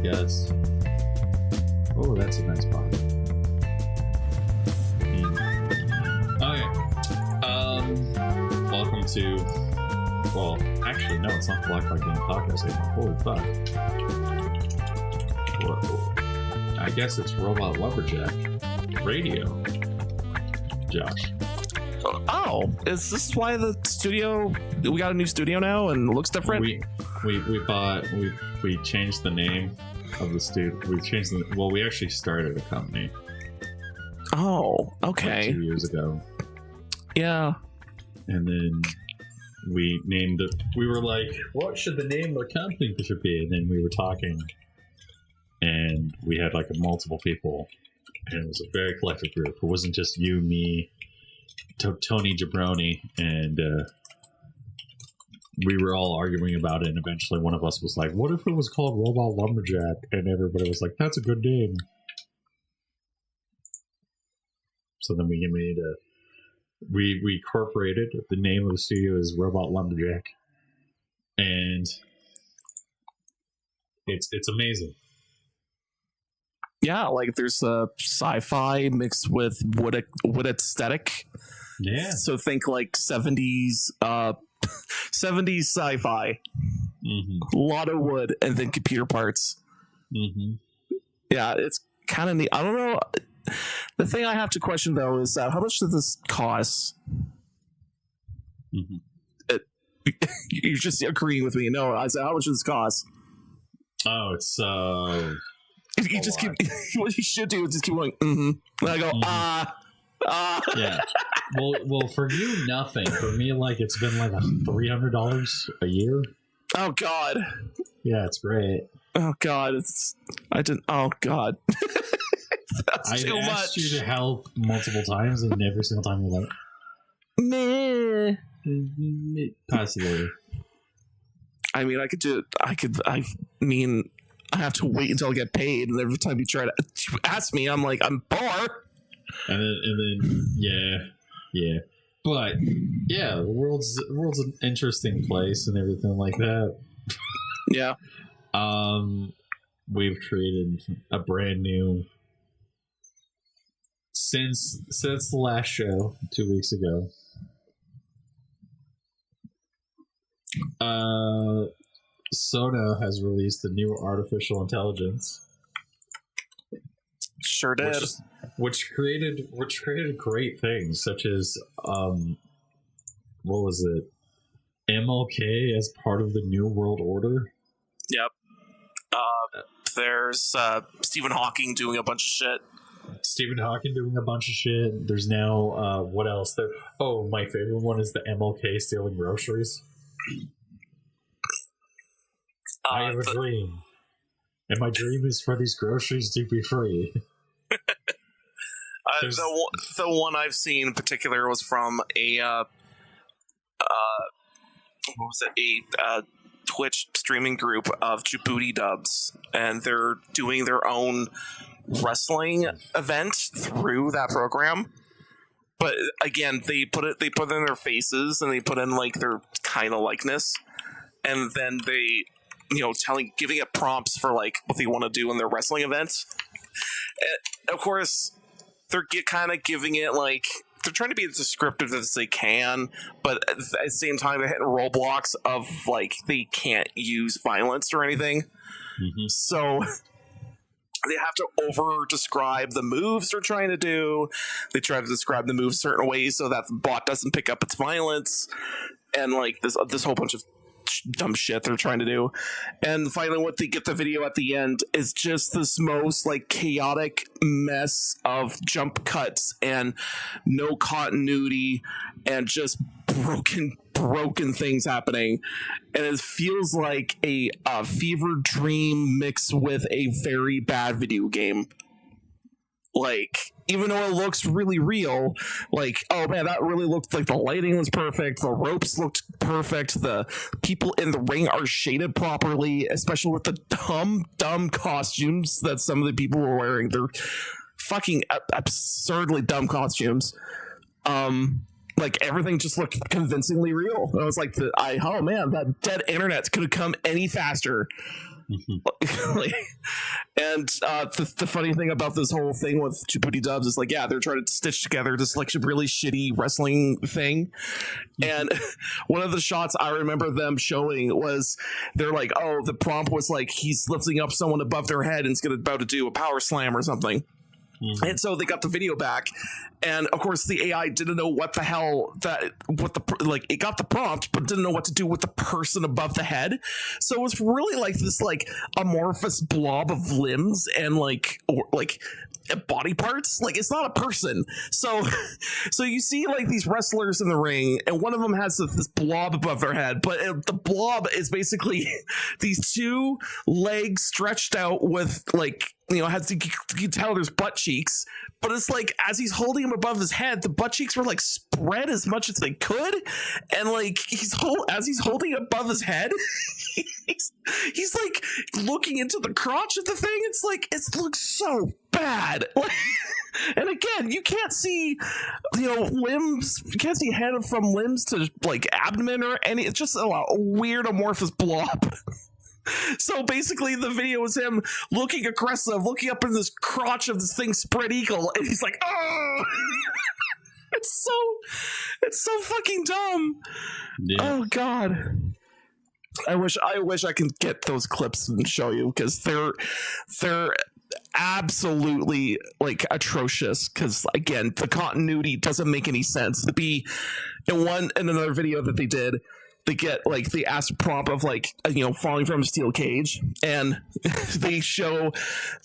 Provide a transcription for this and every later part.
guess. Oh, that's a nice bottle. Okay. Welcome to... Well, actually, no, it's not the Black Box Game Podcast anymore. Holy fuck. Whoa. I guess it's Robot Lumberjack Radio. Josh. Oh, is this why the studio... We got a new studio now and it looks different? We changed the name of the studio. We actually started a company. Oh, okay. Like 2 years ago. Yeah. And then we named it. We were like, what should the name of the company should be? And then we were talking, and we had like multiple people, and it was a very collective group. It wasn't just you, me, Tony Jabroni, and we were all arguing about it. And eventually, one of us was like, "What if it was called Robot Lumberjack?" And everybody was like, "That's a good name." So then we made a. We incorporated the name of the studio is Robot Lumberjack, and it's amazing. Yeah, like there's a sci-fi mixed with wood aesthetic. Yeah. So think like 70s 70s sci-fi. Mm-hmm. A lot of wood and then computer parts. Mm-hmm. Yeah, it's kind of neat. I don't know. The thing I have to question though is how much did this cost? Mm-hmm. You're just agreeing with me. No, I said, how much does this cost? Oh, it's you just keep what you should do is just keep going. Mm-hmm. And I go Yeah. Well, for you, nothing. For me, like it's been like $300 a year. Oh God. Yeah, it's great. Oh God, Oh God. That's too much. I asked you to help multiple times, and every single time you're like, meh. Pass it over. I mean, I have to wait until I get paid, and every time you try to ask me, I'm like, I'm poor. And then, yeah. But yeah, the world's an interesting place and everything like that. Yeah. We've created a brand new. Since the last show 2 weeks ago, Sono has released a new artificial intelligence. Sure did. Which created great things, such as what was it? MLK as part of the New World Order. Yep. There's Stephen Hawking doing a bunch of shit. There's now what else? My favorite one is the MLK stealing groceries. I have a dream, and my dream is for these groceries to be free. The one I've seen in particular was from a Twitch streaming group of Djibouti dubs, and they're doing their own wrestling event through that program. But again, they put in their faces and they put in like their kind of likeness, and then they giving it prompts for like what they want to do in their wrestling events. And of course, they're kind of giving it like they're trying to be as descriptive as they can, but at the same time they're hitting roadblocks of like they can't use violence or anything. Mm-hmm. So they have to over describe the moves they're trying to do. They try to describe the moves certain ways so that the bot doesn't pick up its violence, and like this whole bunch of dumb shit they're trying to do. And finally, what they get the video at the end is just this most like chaotic mess of jump cuts and no continuity and just broken things happening, and it feels like a fever dream mixed with a very bad video game. Like, even though it looks really real, like, oh man, that really looked like the lighting was perfect, the ropes looked perfect, the people in the ring are shaded properly, especially with the dumb costumes that some of the people were wearing. They're fucking absurdly dumb costumes. Like, everything just looked convincingly real. I was like, oh man, that dead internet could have come any faster. Like, and the funny thing about this whole thing with Djibouti Dubs is like, yeah, they're trying to stitch together this like really shitty wrestling thing. And one of the shots I remember them showing was they're like, oh, the prompt was like he's lifting up someone above their head and is about to do a power slam or something. And so they got the video back, and of course the AI didn't know what the hell it got the prompt, but didn't know what to do with the person above the head. So it was really like this like amorphous blob of limbs and like body parts. Like it's not a person. So you see like these wrestlers in the ring, and one of them has this blob above their head, but the blob is basically these two legs stretched out with like, you know, you can tell there's butt cheeks, but it's like as he's holding him above his head, the butt cheeks were like spread as much as they could, and like he's holding it above his head, he's like looking into the crotch of the thing. It's like it looks so bad. And again, you can't see, you know, limbs. You can't see head from limbs to like abdomen or any. It's just a weird amorphous blob. So basically the video is him looking aggressive, looking up in this crotch of this thing spread eagle, and he's like, oh. It's so fucking dumb. Yeah. Oh god. I wish I could get those clips and show you, because they're absolutely like atrocious, because again the continuity doesn't make any sense. To be in another video that they did, they get like the asked prompt of like, you know, falling from a steel cage, and they show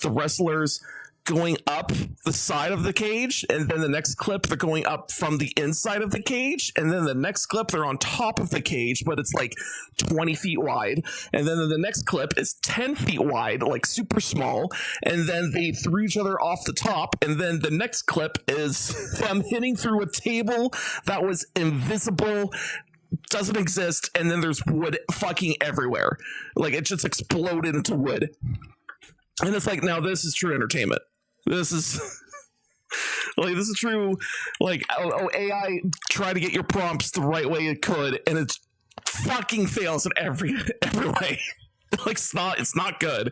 the wrestlers going up the side of the cage, and then the next clip they're going up from the inside of the cage, and then the next clip they're on top of the cage, but it's like 20 feet wide, and then the next clip is 10 feet wide, like super small, and then they threw each other off the top, and then the next clip is them hitting through a table that was invisible, doesn't exist, and then there's wood fucking everywhere. Like it just exploded into wood. And it's like, now this is true entertainment. This is like, this is true. Like, AI try to get your prompts the right way it could, and it fucking fails in every way. Like it's not good.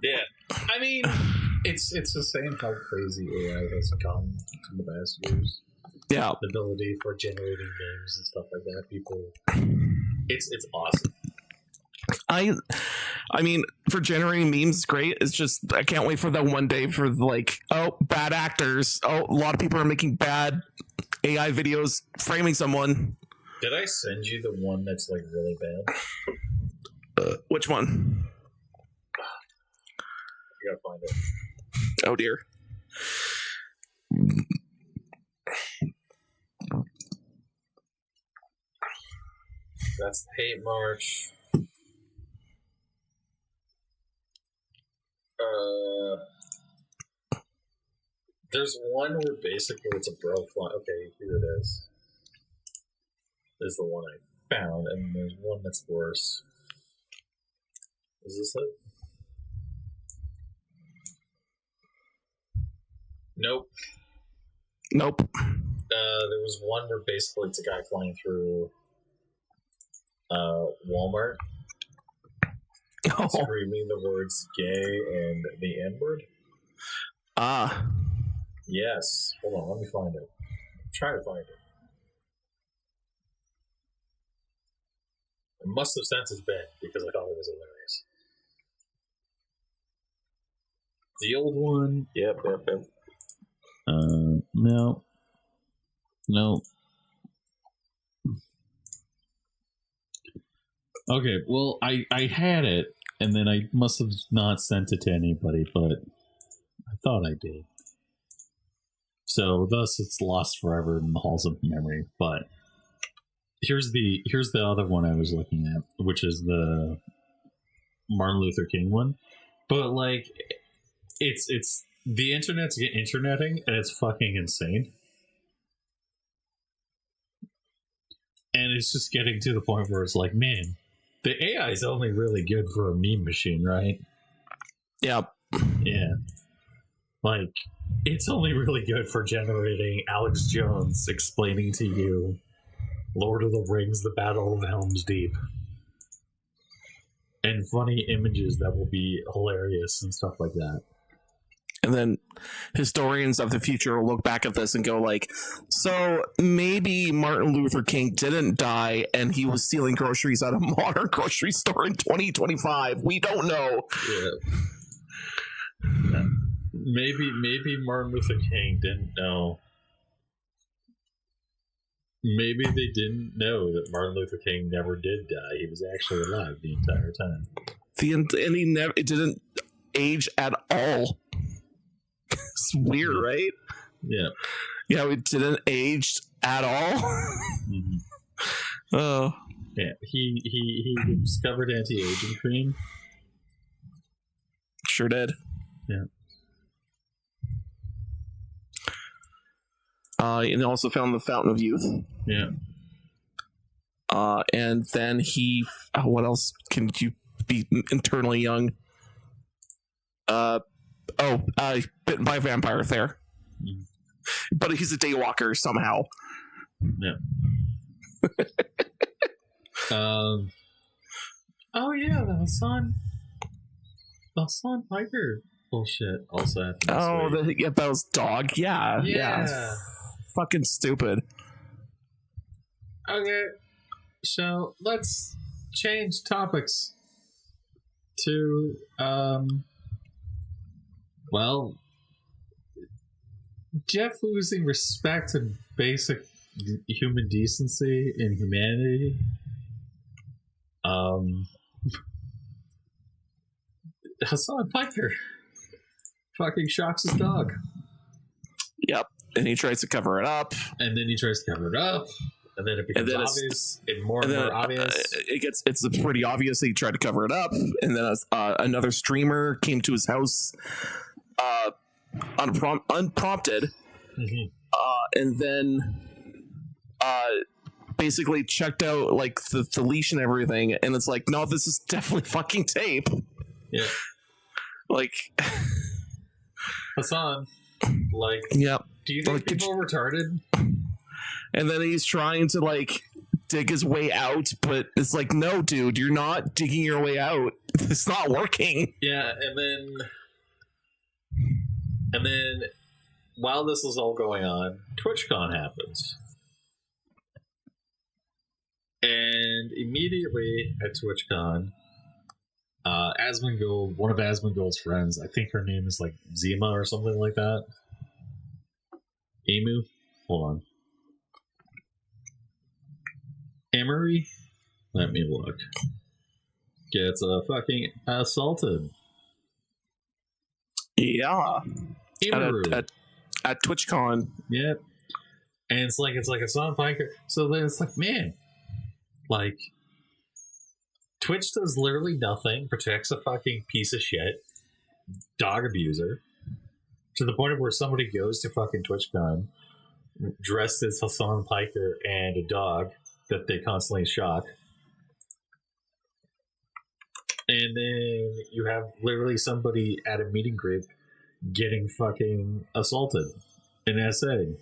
Yeah, I mean, it's the same how crazy AI has come in the past years. Yeah, the ability for generating games and stuff like that. People, it's awesome. I mean, for generating memes, it's great. It's just I can't wait for that one day for like, oh, bad actors. Oh, a lot of people are making bad AI videos framing someone. Did I send you the one that's like really bad? Which one? I gotta find it. Oh dear. That's the hate march. There's one where basically it's a bro flying. Okay, here it is. This is the one I found, and there's one that's worse. Is this it? Nope. There was one where basically it's a guy flying through Walmart, screaming the words "gay" and the N-word. Ah. Yes. Hold on, let me find it. Try to find it. I must have sent it back because I thought it was hilarious. The old one. Yep. No. Okay, well, I had it, and then I must have not sent it to anybody, but I thought I did. So, thus, it's lost forever in the halls of memory. But here's the other one I was looking at, which is the Martin Luther King one. But like, it's the internet's interneting, and it's fucking insane. And it's just getting to the point where it's like, man, the AI is only really good for a meme machine, right? Yep. Yeah. Like, it's only really good for generating Alex Jones explaining to you Lord of the Rings, the Battle of Helm's Deep. and funny images that will be hilarious and stuff like that. And then historians of the future will look back at this and go like, so maybe Martin Luther King didn't die and he was stealing groceries at a modern grocery store in 2025. We don't know. Yeah. Maybe Martin Luther King didn't know. Maybe they didn't know that Martin Luther King never did die. He was actually alive the entire time. And he never, it didn't age at all. It's weird, right? Yeah. Yeah, it didn't age at all. Mm-hmm. Oh. Yeah, he discovered anti-aging cream. Sure did. Yeah. And also found the Fountain of Youth. Yeah. And then he... what else can you be internally young? Bitten by a vampire there. Mm. But he's a daywalker somehow. Yeah. Oh yeah, the Hassan Piker bullshit also happened. Oh, that was dog. Yeah. Fucking stupid. Okay, so let's change topics to well, Jeff losing respect and basic human decency and humanity. Hassan Piker fucking shocks his dog. Yep. And he tries to cover it up. And then he tries to cover it up. And then it becomes obvious and more obvious. It's pretty obvious that he tried to cover it up. And then another streamer came to his house unprompted. Mm-hmm. And then basically checked out like the leash and everything. And it's like, no, this is definitely fucking tape. Yeah. Like Hassan, like, yep. Do you think people are retarded? And then he's trying to like dig his way out, but it's like, no, dude, you're not digging your way out. It's not working. Yeah, and then while this is all going on, TwitchCon happens. And immediately at TwitchCon, Asmongold, one of Asmongold's friends, I think her name is like Zima or something like that. Emu? Hold on. Emery? Let me look. Gets fucking assaulted. Yeah. Emery. At TwitchCon. Yep. And it's like Hassan Piker. So then it's like, man, like, Twitch does literally nothing, protects a fucking piece of shit, dog abuser, to the point of where somebody goes to fucking TwitchCon dressed as Hassan Piker and a dog that they constantly shock. And then you have literally somebody at a meeting group getting fucking assaulted in that setting.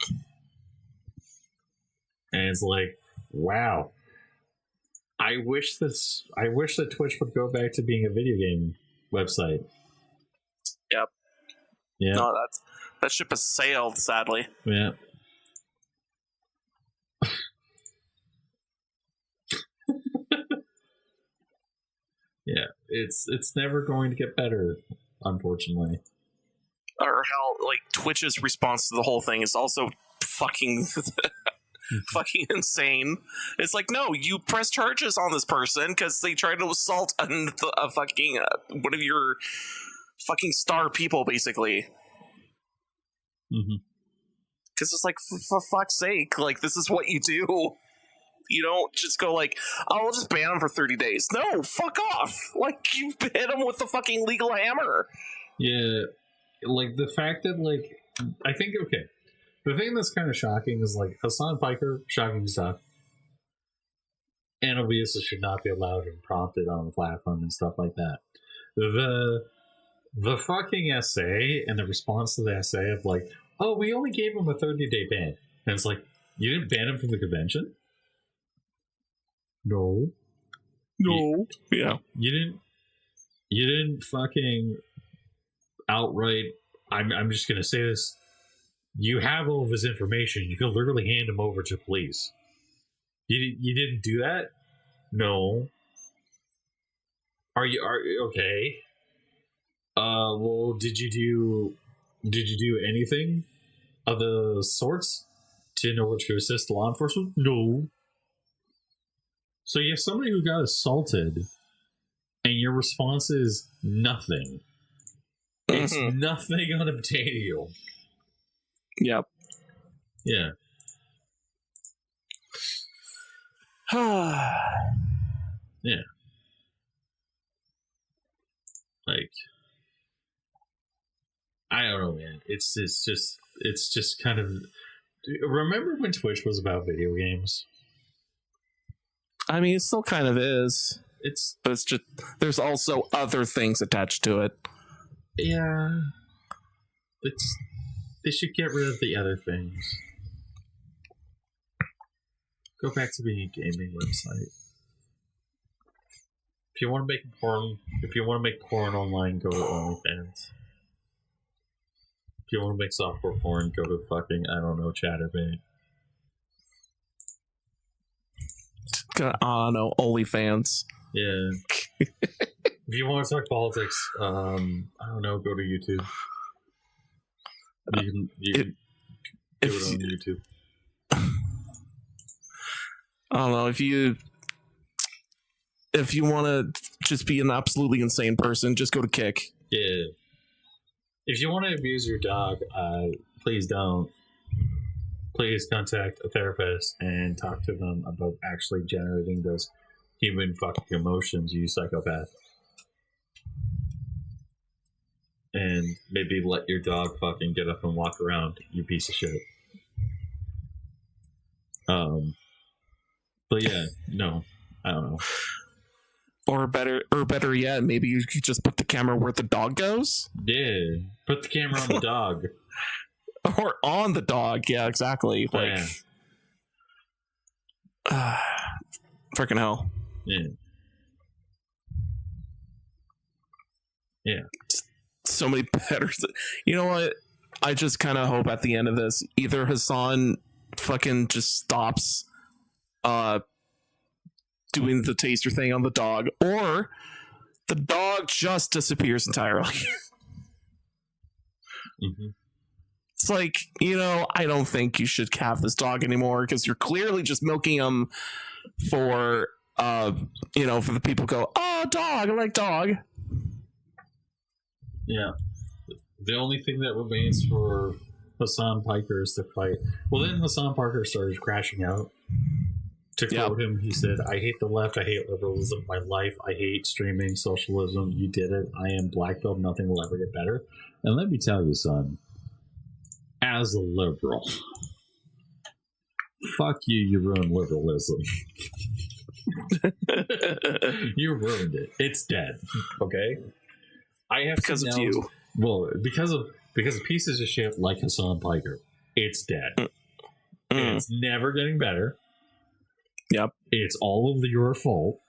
And it's like, wow. I wish that Twitch would go back to being a video game website. Yep. Yeah. No, that ship has sailed, sadly. Yeah. Yeah, it's never going to get better, unfortunately. Or hell, like Twitch's response to the whole thing is also fucking fucking insane. It's like, no, you press charges on this person because they tried to assault a fucking one of your fucking star people, basically. Mm-hmm. Because it's like, for fuck's sake, like, this is what you do. You don't just go like, oh, we'll just ban him for 30 days. No, fuck off. Like, you hit him with the fucking legal hammer. Yeah, like, the fact that, like, I think, okay, the thing that's kind of shocking is, like, Hassan Piker, shocking stuff, and obviously should not be allowed and prompted on the platform and stuff like that. The fucking essay and the response to the essay of, like, oh, we only gave him a 30-day ban. And it's like, you didn't ban him from the convention? No. No. Yeah. You didn't. You didn't fucking outright. I'm just gonna say this. You have all of his information. You can literally hand him over to police. You didn't do that? No. Are you okay? Well, did you do anything of the sorts in order to assist law enforcement? No. So you have somebody who got assaulted, and your response is nothing. It's nothing on a potato. Yep. Yeah. Yeah. Like, I don't know, man. It's just kind of. Remember when Twitch was about video games? I mean, it still kind of is. But it's just there's also other things attached to it. Yeah. They should get rid of the other things. Go back to being a gaming website. If you want to make porn online, go to OnlyFans. If you want to make softcore porn, go to fucking, I don't know, Chatterbait. I don't know, OnlyFans. Yeah. If you want to talk politics, I don't know, go to YouTube. You can do it on YouTube. I don't know, if you want to just be an absolutely insane person, just go to Kick. Yeah. If you want to abuse your dog, please don't. Please contact a therapist and talk to them about actually generating those human fucking emotions, you psychopath. And maybe let your dog fucking get up and walk around, you piece of shit. But yeah, no, I don't know. Or better yet, maybe you could just put the camera where the dog goes. Yeah, put the camera on the dog. Or on the dog, yeah, exactly. Like, freaking hell. Yeah. Yeah. So many better. You know what? I just kind of hope at the end of this, either Hassan fucking just stops doing the taster thing on the dog, or the dog just disappears entirely. It's like, I don't think you should have this dog anymore, because you're clearly just milking him for for the people who go, oh, dog, I like dog. Yeah. The only thing that remains for Hassan Piker is to fight. Well, then Hassan Piker started crashing out. To quote him, he said, I hate the left, I hate liberalism, my life, I hate streaming, socialism, you did it, I am black belt, nothing will ever get better. And let me tell you, son, as a liberal, fuck you, you ruined liberalism. You ruined it. It's dead. Okay? I have because of you. Well, because of pieces of shit like Hassan Piker. It's dead. It's never getting better. Yep. It's all of your fault.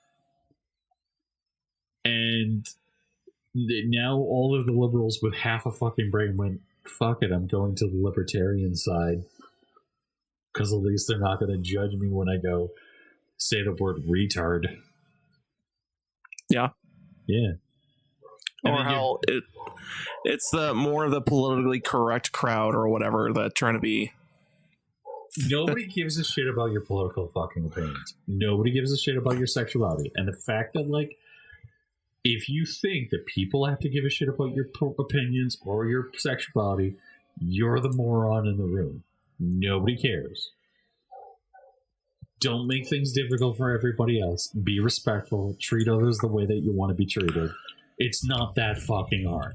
And now all of the liberals with half a fucking brain went, fuck it, I'm going to the libertarian side. Because at least they're not going to judge me when I go say the word retard. Yeah. Yeah. Or how it's the more of the politically correct crowd or whatever that trying to be. Nobody gives a shit about your political fucking opinions. Nobody gives a shit about your sexuality. And the fact that, like, if you think that people have to give a shit about your opinions or your sexuality, you're the moron in the room. Nobody cares. Don't make things difficult for everybody else. Be respectful. Treat others the way that you want to be treated. It's not that fucking hard.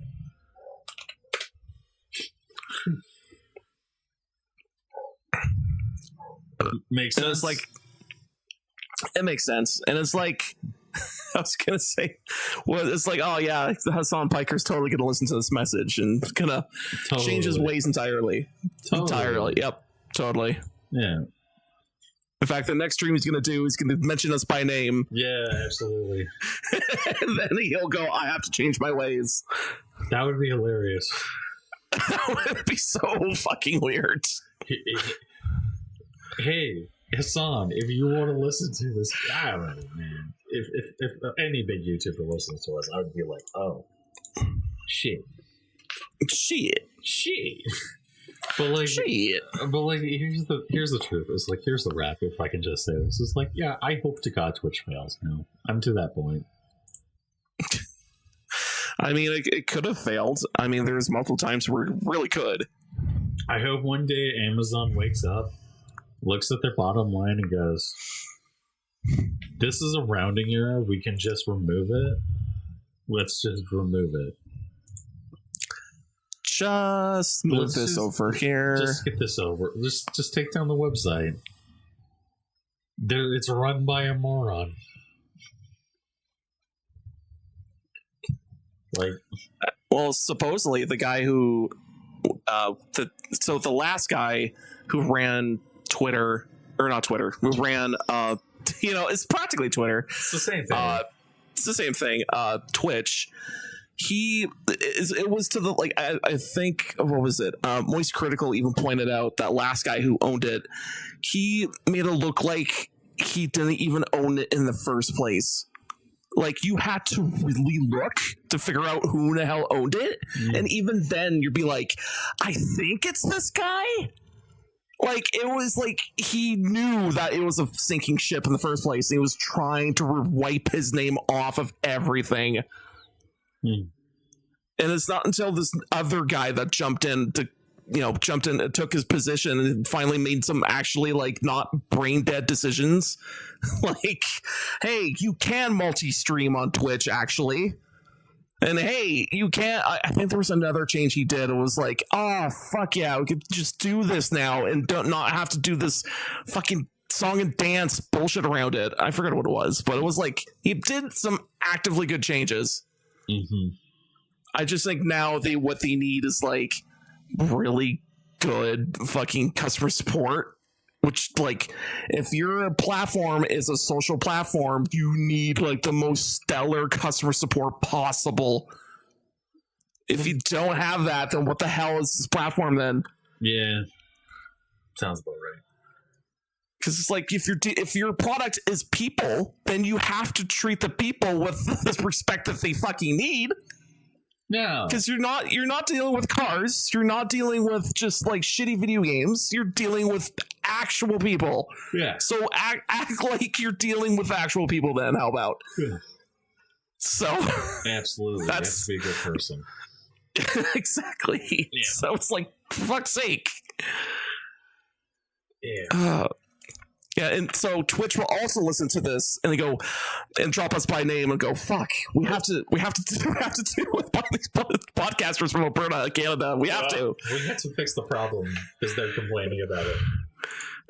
Makes sense. It's like, it makes sense. And it's like, I was gonna say, well, it's like, oh yeah, Hassan Piker's totally gonna listen to this message and gonna change his ways entirely. Entirely. Yep. Totally. Yeah. In fact, the next stream he's going to do, he's going to mention us by name. Yeah, absolutely. And then he'll go, I have to change my ways. That would be hilarious. That would be so fucking weird. Hey, Hassan, if you want to listen to this, I don't know, man. If any big YouTuber listens to us, I would be like, oh, shit. But like, here's the truth. It's like, here's the wrap. If I can just say this, it's like, yeah, I hope to God Twitch fails. You know, I'm to that point. I mean, it could have failed. I mean, there's multiple times where it really could. I hope one day Amazon wakes up, looks at their bottom line, and goes, "This is a rounding error. We can just remove it. Let's just remove it." Just move this over here. Just get this over. Just take down the website. It's run by a moron. Like, well, supposedly the guy who, the last guy who ran Twitter, or not Twitter, who ran, it's practically Twitter. It's the same thing. It's the same thing. Twitch. It was to the, like, I think, what was it? Moist Critical even pointed out that last guy who owned it, he made it look like he didn't even own it in the first place. Like, you had to really look to figure out who the hell owned it. And even then, you'd be like, I think it's this guy? Like, it was like he knew that it was a sinking ship in the first place. And he was trying to wipe his name off of everything. And it's not until this other guy that jumped in, took his position and finally made some actually, like, not brain dead decisions. Like, hey, you can multi-stream on Twitch, actually. And hey, you can't. I think there was another change he did. It was like, oh, fuck yeah, we could just do this now and don't not have to do this fucking song and dance bullshit around it. I forgot what it was, but it was like he did some actively good changes. I just think now what they need is, like, really good fucking customer support, which, like, if your platform is a social platform, you need, like, the most stellar customer support possible. If you don't have that, then what the hell is this platform then? Yeah, sounds about right. Because it's like, if your product is people, then you have to treat the people with the respect that they fucking need. No, because you're not dealing with cars. You're not dealing with just, like, shitty video games. You're dealing with actual people. Yeah. So act like you're dealing with actual people. Then how about? Yeah. So absolutely, that's be a good person. Exactly. Yeah. So it's like, for fuck's sake. Yeah. Yeah, and so Twitch will also listen to this and they go and drop us by name and go, fuck, we have to deal with these podcasters from Alberta, Canada. We have to fix the problem because they're complaining about it.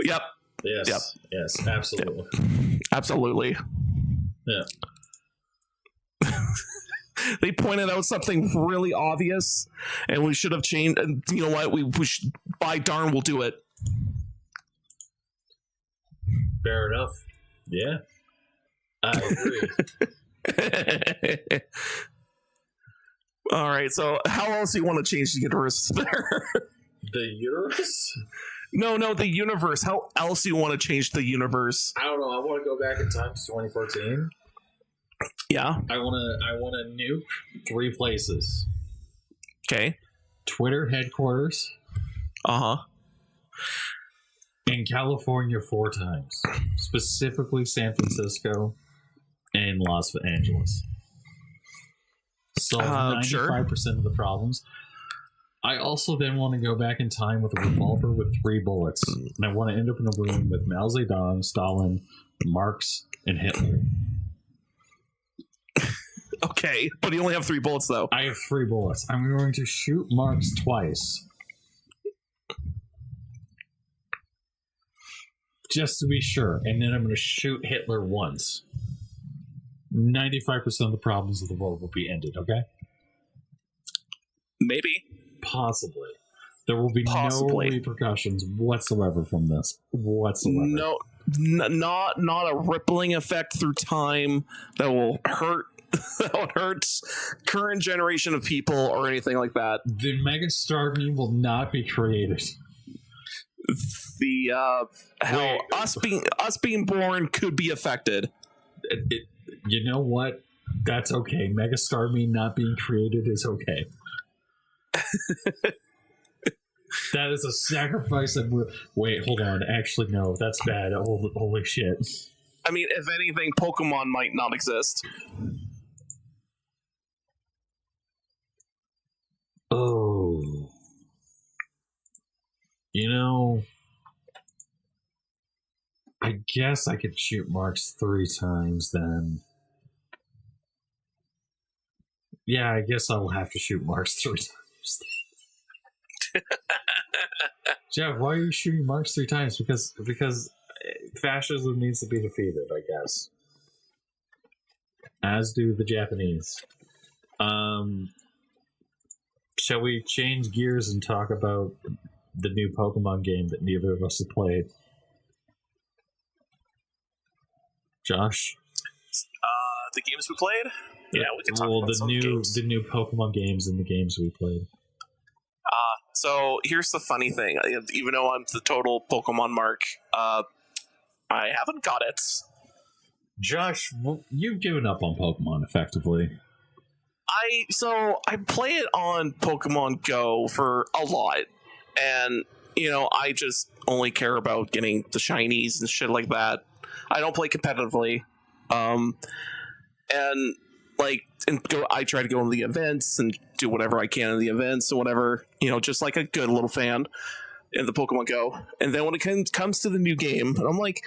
Yep. Yes. Yep. Yes. Absolutely. Yep. Absolutely. Yeah. They pointed out something really obvious, and we should have changed. And you know what? We should, by darn, we'll do it. Fair enough. Yeah. I agree. All right. So, how else do you want to change the universe there? The universe? No, the universe. How else do you want to change the universe? I don't know. I want to go back in time to 2014. Yeah. I want to nuke 3 places. Okay. Twitter headquarters. Uh-huh. In California 4 times. Specifically San Francisco and Los Angeles. Solve 95% of the problems. I also then want to go back in time with a revolver with 3 bullets. And I want to end up in a room with Mao Zedong, Stalin, Marx, and Hitler. Okay, but you only have 3 bullets, though. I have 3 bullets. I'm going to shoot Marx twice. Just to be sure. And then I'm going to shoot Hitler once. 95% of the problems of the world will be ended, okay? Maybe. Possibly. There will be no repercussions whatsoever from this. Whatsoever. not a rippling effect through time that will hurt that hurts current generation of people or anything like that. The Megastar meme will not be created. The us being born could be affected. You know what? That's okay. Megastar meme not being created is okay. That is a sacrifice that we're... Wait, hold on. Actually, no. That's bad. Holy shit. I mean, if anything, Pokemon might not exist. Oh. You know... I guess I could shoot marks 3 times then. Yeah, I guess I'll have to shoot marks 3 times. Jeff, why are you shooting marks 3 times? Because fascism needs to be defeated, I guess. As do the Japanese. Shall we change gears and talk about the new Pokemon game that neither of us have played? Josh? The games we played? Yeah, we can talk about some games. The new Pokemon games and the games we played. So here's the funny thing. Even though I'm the total Pokemon mark, I haven't got it. Josh, you've given up on Pokemon effectively. I play it on Pokemon Go for a lot, and I just only care about getting the shinies and shit like that. I don't play competitively, I try to go to the events and do whatever I can in the events or whatever, just like a good little fan in the Pokemon Go. And then when it comes to the new game, I'm like,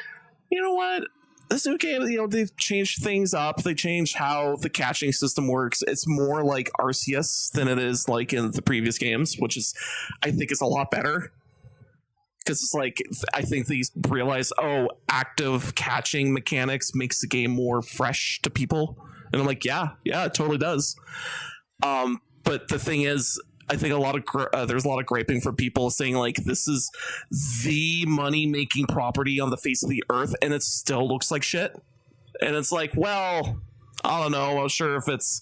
you know what? This new game, they've changed things up. They changed how the catching system works. It's more like Arceus than it is like in the previous games, which is, I think, is a lot better. Because it's like, I think they realize, active catching mechanics makes the game more fresh to people. And I'm like, yeah, it totally does. But the thing is, I think there's a lot of griping from people saying like, this is the money making property on the face of the earth, and it still looks like shit. And it's like, well, I don't know. I'm sure if it's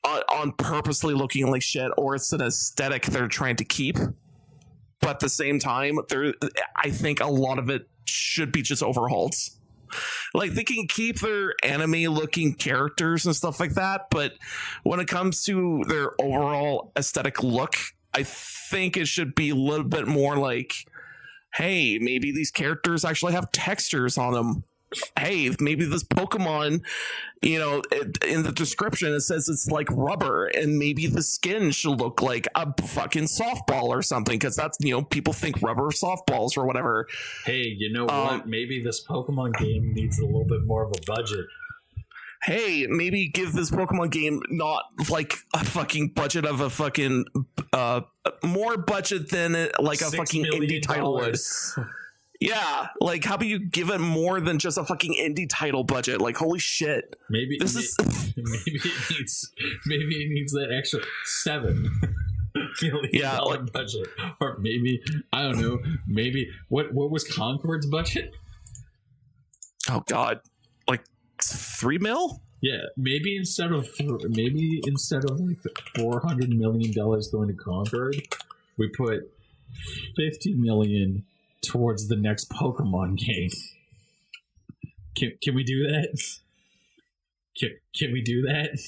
on purposely looking like shit or it's an aesthetic they're trying to keep. But at the same time, I think a lot of it should be just overhauled. Like, they can keep their anime-looking characters and stuff like that, but when it comes to their overall aesthetic look, I think it should be a little bit more like, hey, maybe these characters actually have textures on them. Hey, maybe this Pokemon, in the description, it says it's like rubber, and maybe the skin should look like a fucking softball or something, because that's, people think rubber softballs or whatever. Hey, you know what? Maybe this Pokemon game needs a little bit more of a budget. Hey, maybe give this Pokemon game not like a fucking budget of a fucking, more budget than like a fucking indie title would. Yeah, like, how about you give it more than just a fucking indie title budget? Like, holy shit! Maybe it needs that extra $7 million budget, or maybe I don't know. Maybe what was Concord's budget? Oh God, like $3 million? Yeah, maybe instead of like $400 million going to Concord, we put $50 million towards the next Pokemon game. Can we do that? Can we do that?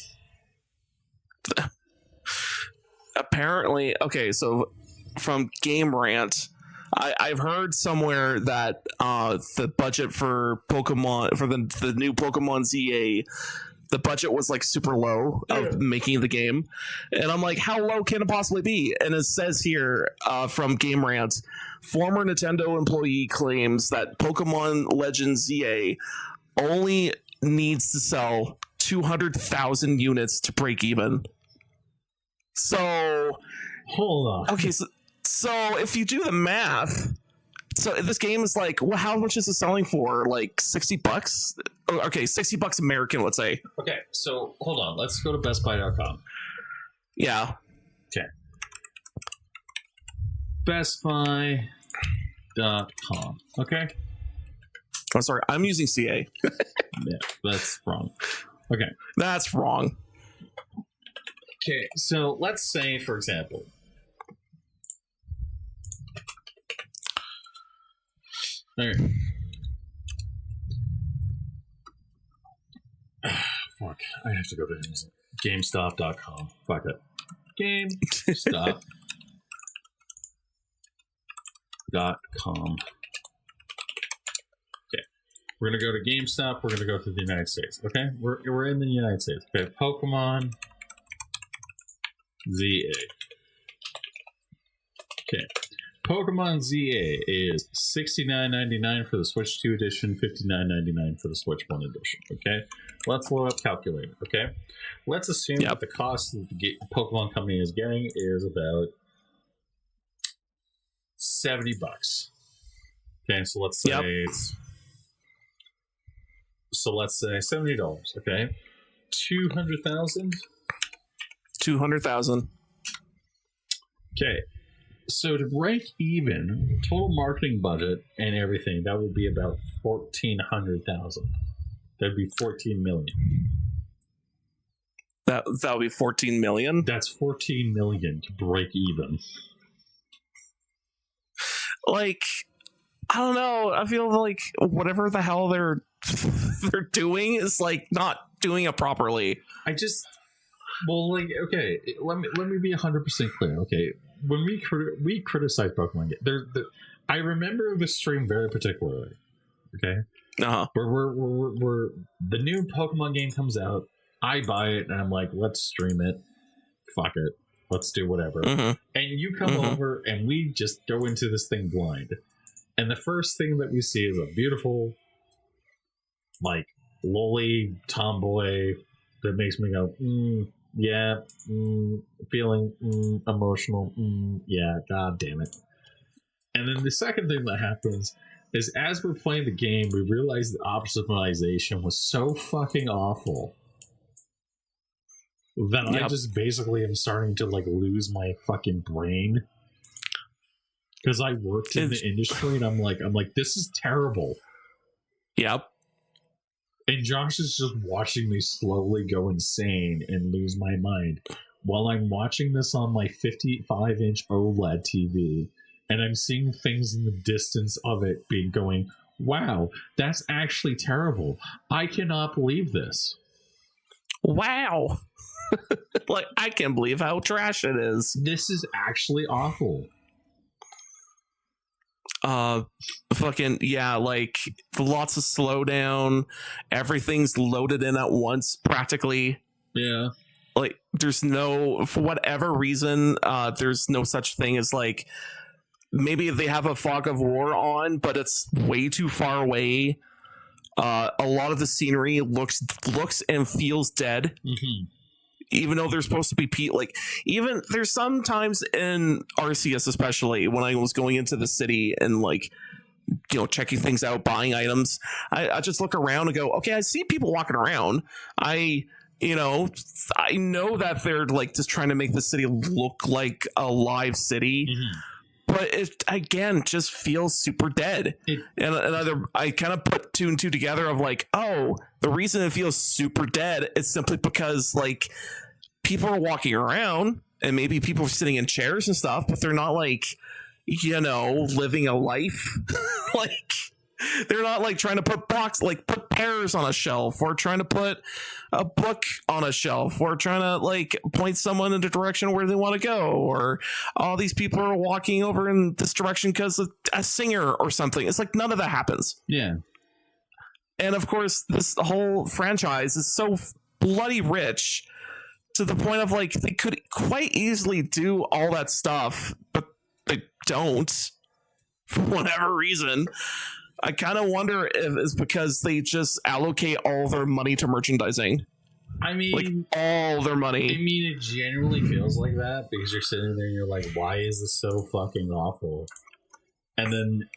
Apparently, okay. So from Game Rant, I've heard somewhere that the budget for Pokemon for the new Pokemon ZA, the budget was like super low of making the game, and I'm like, how low can it possibly be? And it says here from Game Rant, former Nintendo employee claims that Pokemon Legends ZA only needs to sell 200,000 units to break even. So hold on. Okay, so if you do the math, so this game is like, well, how much is it selling for? Like $60? Okay, $60 American, let's say. Okay, so hold on. Let's go to bestbuy.com. Yeah. Okay. bestbuy.com. Okay. Oh, sorry, I'm using CA. Yeah, that's wrong. Okay. That's wrong. Okay, so let's say, for example, all right. Fuck, I have to go to GameStop.com. Fuck it. GameStop.com. Okay, we're gonna go to GameStop. We're gonna go to the United States. Okay, we're in the United States. Okay, Pokemon ZA. Okay, Pokemon ZA is $69.99 for the Switch 2 edition, $59.99 for the Switch 1 edition. Okay, let's load up calculator. Okay, let's assume that the cost that the Pokemon company is getting is about $70. Okay, so let's say let's say $70. Okay, 200,000. 200,000. Okay. So to break even, total marketing budget and everything, that would be about 1,400,000. That'd be 14 million. That would be 14 million. That's 14 million to break even. Like, I don't know. I feel like whatever the hell they're doing is like not doing it properly. Well, okay, let me be 100% clear. Okay, when we criticize Pokemon, I remember the stream very particularly. Okay, where we're the new Pokemon game comes out, I buy it and I'm like, let's stream it. Fuck it, let's do whatever. And you come over and we just go into this thing blind. And the first thing that we see is a beautiful, like, lolly tomboy that makes me go, yeah, feeling emotional, yeah, god damn it. And then the second thing that happens is as we're playing the game, we realize the optimization was so fucking awful that I just basically am starting to, like, lose my fucking brain. Because I worked in the industry and I'm like, this is terrible. Yep. And Josh is just watching me slowly go insane and lose my mind while I'm watching this on my 55-inch OLED TV, and I'm seeing things in the distance of it being going, wow, that's actually terrible. I cannot believe this. Wow. Like, I can't believe how trash it is. This is actually awful. Fucking yeah, like lots of slowdown, everything's loaded in at once practically. Yeah, like there's no, for whatever reason, there's no such thing as, like, maybe they have a fog of war on, but it's way too far away. A lot of the scenery looks and feels dead. Even though they're supposed to be like, even there's sometimes in Arceus, especially when I was going into the city and, like, you know, checking things out, buying items, I just look around and go, okay, I see people walking around. I know that they're, like, just trying to make the city look like a live city. But it, again, just feels super dead. And I kind of put two and two together of, like, oh, the reason it feels super dead is simply because, like, people are walking around and maybe people are sitting in chairs and stuff, but they're not, like, you know, living a life. Like, they're not, like, trying to put put pears on a shelf, or trying to put a book on a shelf, or trying to, like, point someone in the direction where they want to go, or all these people are walking over in this direction because of a singer or something. It's like none of that happens. Yeah. And of course, this whole franchise is so bloody rich to the point of, like, they could quite easily do all that stuff, but they don't for whatever reason. I kind of wonder if it's because they just allocate all their money to merchandising. I mean, like, all their money. I mean, it genuinely feels like that because you're sitting there and you're like, why is this so fucking awful? And then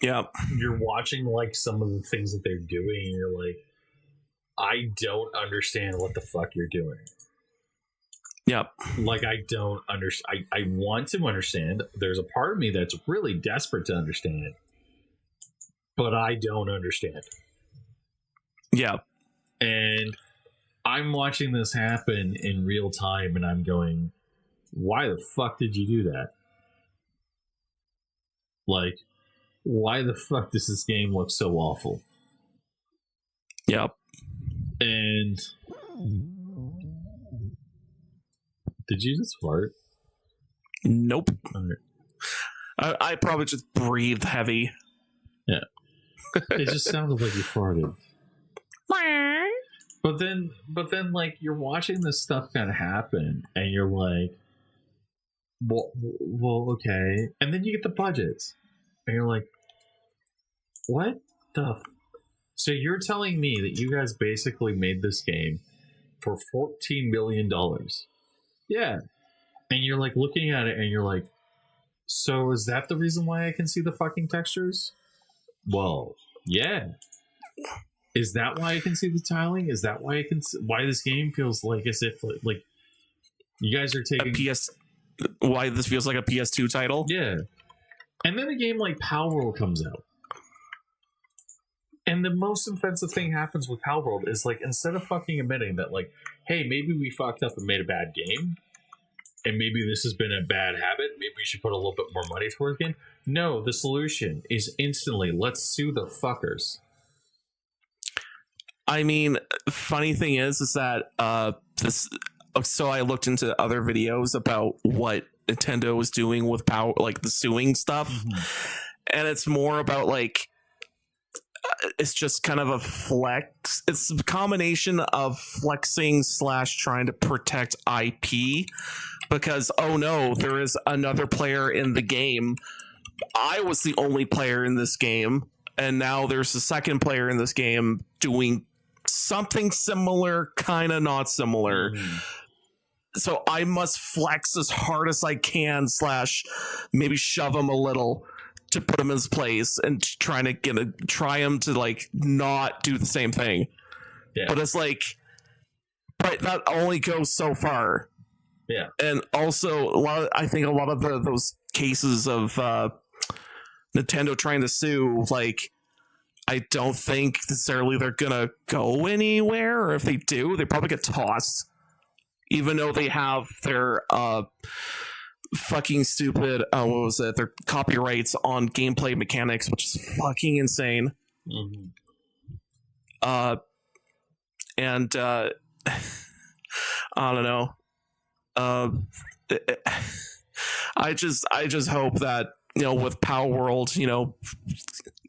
you're watching, like, some of the things that they're doing and you're like, I don't understand what the fuck you're doing. Yep. Like, I don't understand. I want to understand. There's a part of me that's really desperate to understand, but I don't understand. Yeah. And I'm watching this happen in real time, and I'm going, why the fuck did you do that? Like, why the fuck does this game look so awful? Yep. And did you just fart? Nope. Okay. I probably just breathed heavy. Yeah. It just sounded like you farted. But then, like, you're watching this stuff kind of happen, and you're like, well, okay. And then you get the budgets, and you're like, what the? So you're telling me that you guys basically made this game for $14 million? Yeah. And you're like looking at it, and you're like, so is that the reason why I can see the fucking textures? Well, yeah. Is that why I can see the tiling? Is that why I can see, why this game feels like as if like you guys are taking why this feels like a PS2 title? Yeah. And then a game like Palworld comes out. And the most offensive thing happens with Palworld is like, instead of fucking admitting that like, hey, maybe we fucked up and made a bad game, and maybe this has been a bad habit, maybe we should put a little bit more money towards the game. No, the solution is instantly, let's sue the fuckers. I mean, funny thing is that so I looked into other videos about what Nintendo was doing with like the suing stuff, and it's more about like, it's just kind of a flex. It's a combination of flexing / trying to protect IP, because oh no, there is another player in the game. I was the only player in this game, and now there's a second player in this game doing something similar, kind of not similar. So I must flex as hard as I can / maybe shove him a little to put him in his place, and try him to like not do the same thing. Yeah. But it's like, but that only goes so far. Yeah. And also I think a lot of those cases of Nintendo trying to sue, like, I don't think necessarily they're gonna go anywhere, or if they do, they probably get tossed, even though they have their fucking stupid their copyrights on gameplay mechanics, which is fucking insane. And I don't know. I just hope that, you know, with Palworld, you know,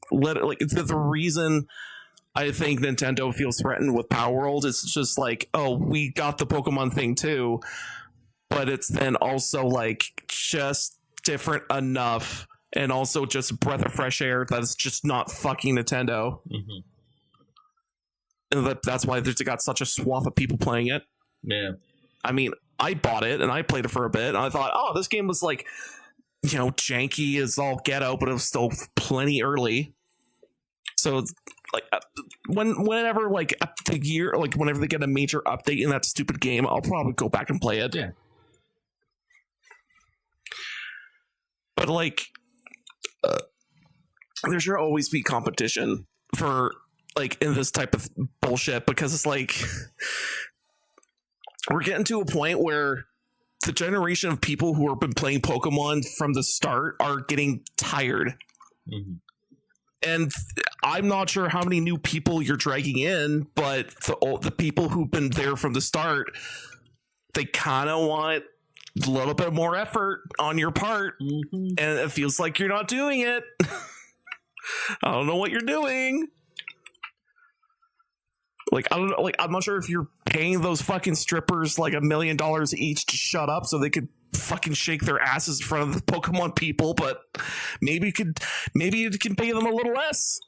the reason I think Nintendo feels threatened with Palworld is just like, oh, we got the Pokemon thing too, but it's then also like just different enough, and also just a breath of fresh air that is just not fucking Nintendo. And that's why there's got such a swath of people playing it. Yeah. I mean, I bought it and I played it for a bit, and I thought, oh, this game was like, you know, janky as all get out, but it was still plenty early. So it's like, whenever like up to year, like whenever they get a major update in that stupid game, I'll probably go back and play it. Yeah. But like, there should always be competition for like in this type of bullshit, because it's like we're getting to a point where the generation of people who have been playing Pokemon from the start are getting tired. And I'm not sure how many new people you're dragging in, but the people who've been there from the start, they kind of want a little bit more effort on your part, and it feels like you're not doing it. I don't know what you're doing. Like, I don't know, like, I'm not sure if you're paying those fucking strippers like $1 million each to shut up so they could fucking shake their asses in front of the Pokemon people, but maybe you can pay them a little less.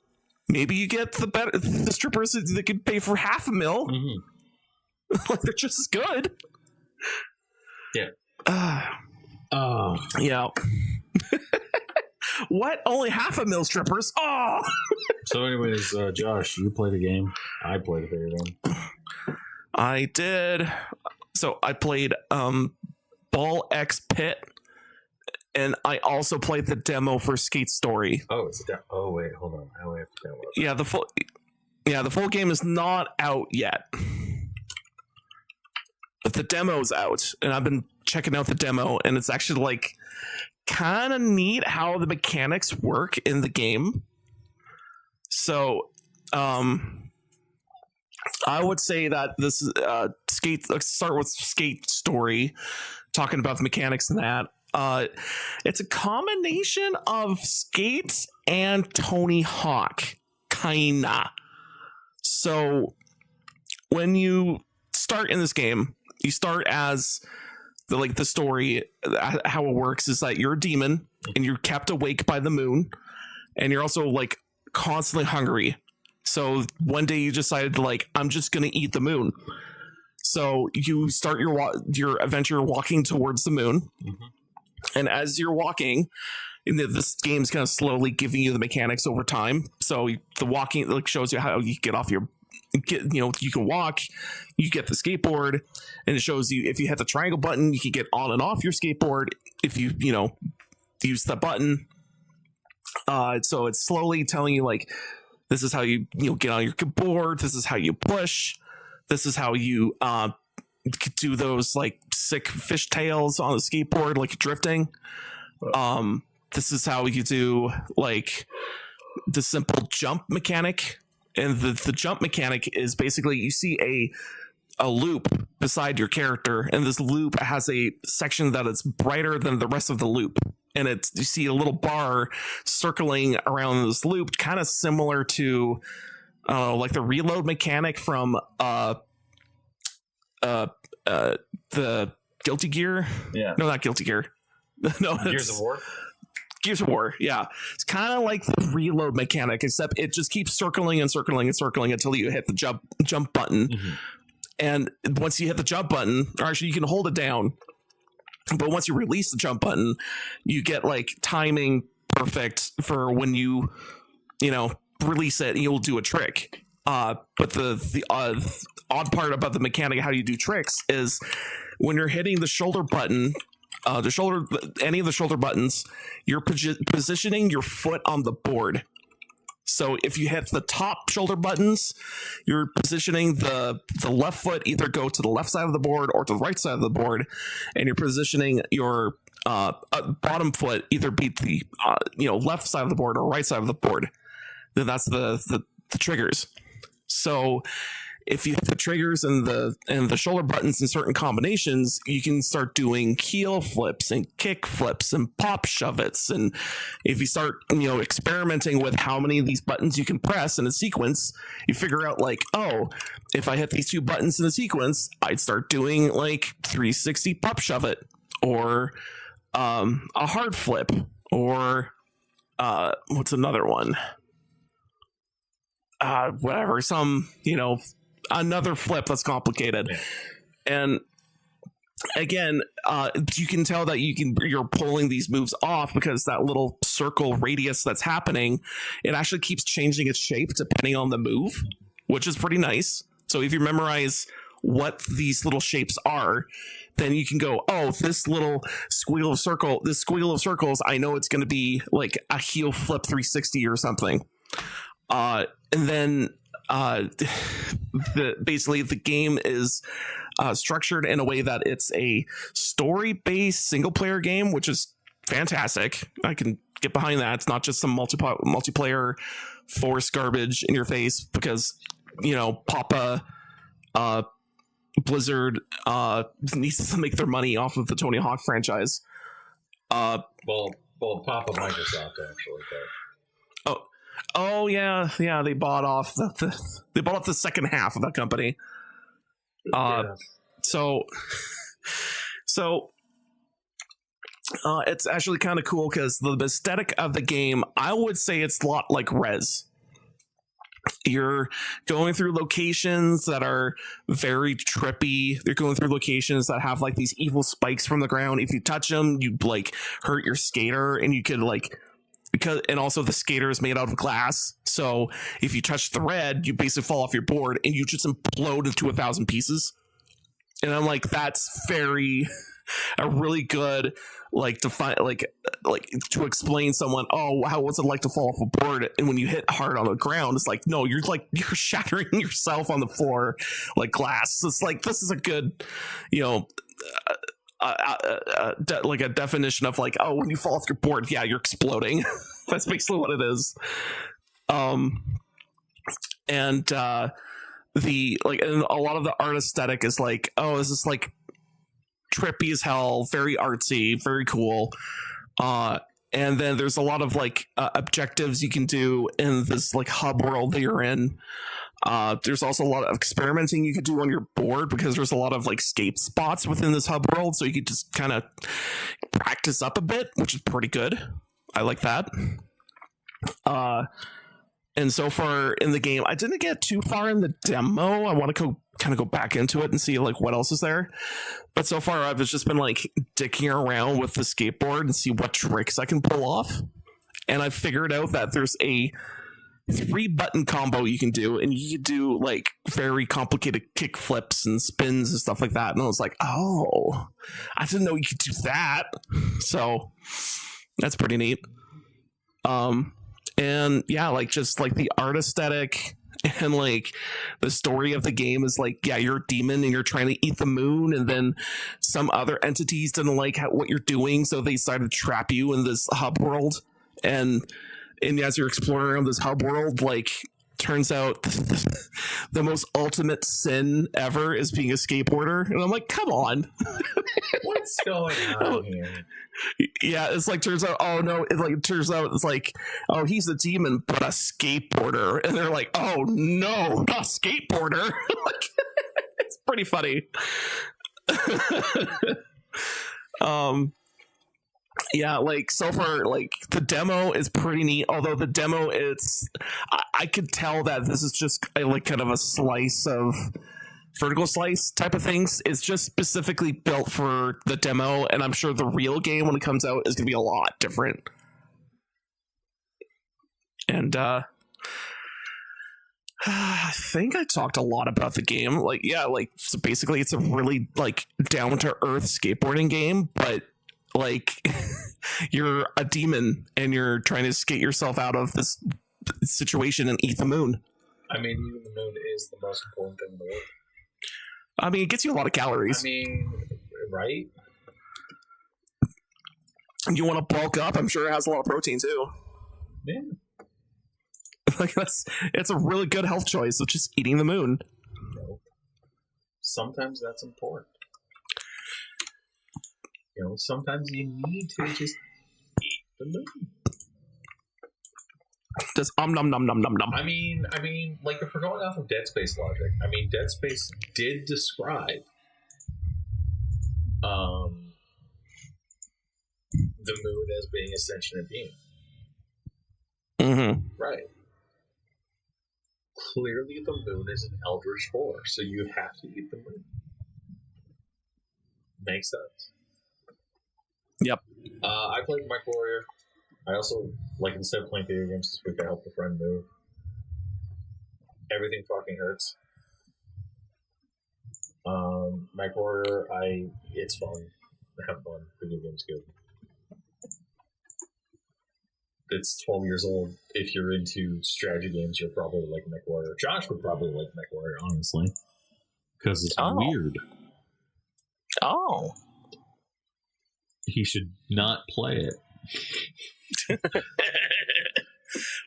Maybe you get the strippers that could pay for $500,000. Like, they're just as good. Yeah. Yeah. What? Only $500,000 strippers? Oh. So anyways, Josh, you played a game. I played a video game. I did. So I played Ball X Pit, and I also played the demo for Skate Story. Oh, it's a demo. Oh, wait, hold on. I only have to download. Yeah, the full. Yeah, the full game is not out yet. But the demo's out, and I've been checking out the demo, and it's actually like kind of neat how the mechanics work in the game. So, I would say that this is Skate. Let's start with Skate story, talking about the mechanics and that. It's a combination of Skate and Tony Hawk, kinda. So when you start in this game, you start as the story. How it works is that you're a demon and you're kept awake by the moon, and you're also like constantly hungry. So one day you decided to I'm just gonna eat the moon. So you start your adventure walking towards the moon, and as you're walking, this game's kind of slowly giving you the mechanics over time. So the walking shows you how you get off you can walk, you get the skateboard, and it shows you if you hit the triangle button, you can get on and off your skateboard if you use the button. So it's slowly telling you this is how you get on your board, this is how you push, this is how you do those sick fishtails on the skateboard, like drifting. This is how you do the simple jump mechanic. And the jump mechanic is basically you see a loop beside your character, and this loop has a section that is brighter than the rest of the loop. And you see a little bar circling around this loop, kind of similar to the reload mechanic from the Guilty Gear. Yeah. No, not Guilty Gear. No, Gears of War. Gears of War, yeah. It's kind of like the reload mechanic, except it just keeps circling and circling and circling until you hit the jump button. Mm-hmm. And once you hit the jump button, or actually you can hold it down, but once you release the jump button, you get timing perfect for when you release it and you'll do a trick. But the odd part about the mechanic, how you do tricks, is when you're hitting the shoulder button, any of the shoulder buttons, you're positioning your foot on the board. So if you hit the top shoulder buttons, you're positioning the left foot either go to the left side of the board or to the right side of the board, and you're positioning your bottom foot either be the left side of the board or right side of the board. Then that's the triggers. So if you hit the triggers and the shoulder buttons in certain combinations, you can start doing heel flips and kick flips and pop shove-its. And if you start, experimenting with how many of these buttons you can press in a sequence, you figure out if I hit these two buttons in a sequence, I'd start doing 360 pop shove-it, or a hard flip, or what's another one? Whatever, another flip that's complicated. Yeah. And again, you can tell that you're pulling these moves off because that little circle radius that's happening, it actually keeps changing its shape depending on the move, which is pretty nice. So if you memorize what these little shapes are, then you can go, this little squeal of circles, I know it's going to be a heel flip 360 or something. And then basically the game is structured in a way that it's a story-based single-player game, which is fantastic. I can get behind that. It's not just some multiplayer force garbage in your face because Papa Blizzard needs to make their money off of the Tony Hawk franchise. Well, Papa Microsoft actually. But... Oh yeah, they bought off the second half of that company. So it's actually kind of cool because the aesthetic of the game, I would say it's a lot like Rez. You're going through locations that are very trippy. You're going through locations that have these evil spikes from the ground. If you touch them, you hurt your skater, and you could and also the skater is made out of glass. So if you touch the red, you basically fall off your board and you just implode into 1,000 pieces. And I'm that's very a really good like to find like to explain someone, oh, how was it like to fall off a board, and when you hit hard on the ground, it's like, no, you're shattering yourself on the floor like glass. It's like, this is a good, you know, like a definition of like, oh, when you fall off your board, yeah, you're exploding. That's basically what it is. And the like, and a lot of the art aesthetic is like, oh, this is like trippy as hell, very artsy, very cool. And then there's a lot of like objectives you can do in this like hub world that you're in. There's also a lot of experimenting you could do on your board, because there's a lot of like escape spots within this hub world, so you could just kind of practice up a bit, which is pretty good. I like that. And so far in the game, I didn't get too far in the demo. I want to kind of go back into it and see like what else is there. But so far, I've just been like dicking around with the skateboard and see what tricks I can pull off. And I figured out that there's a 3-button combo you can do, and you can do like very complicated kick flips and spins and stuff like that. And I was like, oh, I didn't know you could do that. So that's pretty neat. And yeah, like just like the art aesthetic and like the story of the game is like, yeah, you're a demon and you're trying to eat the moon, and then some other entities didn't like what you're doing, so they decided to trap you in this hub world. And as you're exploring around this hub world, like, turns out the most ultimate sin ever is being a skateboarder. And I'm like, come on. What's going on here? Yeah, it's like, turns out, oh no, it's like, oh, he's a demon, but a skateboarder. And they're like, oh no, not a skateboarder. Like, it's pretty funny. Yeah, like so far, like the demo is pretty neat. Although the demo, I could tell that this is just like kind of a slice of vertical slice type of things. It's just specifically built for the demo, and I'm sure the real game when it comes out is going to be a lot different. And I think I talked a lot about the game. Like, yeah, like so basically, it's a really like down to earth skateboarding game, but like you're a demon and you're trying to skate yourself out of this situation and eat the moon. I mean, eating the moon is the most important thing in the world. I mean, it gets you a lot of calories. I mean, right? You want to bulk up? I'm sure it has a lot of protein too. Yeah. Like it's a really good health choice of just eating the moon. No. Sometimes that's important. You know, sometimes you need to just eat the moon. Does nom nom nom nom nom. I mean, like if we're going off of Dead Space logic, I mean, Dead Space did describe the moon as being a sentient being. Mm-hmm. Right. Clearly, the moon is an eldritch force, so you have to eat the moon. Makes sense. Yep. I played MechWarrior. I also, like, instead of playing video games this week, I helped a friend move. Everything fucking hurts. MechWarrior, it's fun. Have fun. Video games good. It's 12 years old. If you're into strategy games, you'll probably like MechWarrior. Josh would probably like MechWarrior, honestly. Because it's weird. Oh. He should not play it.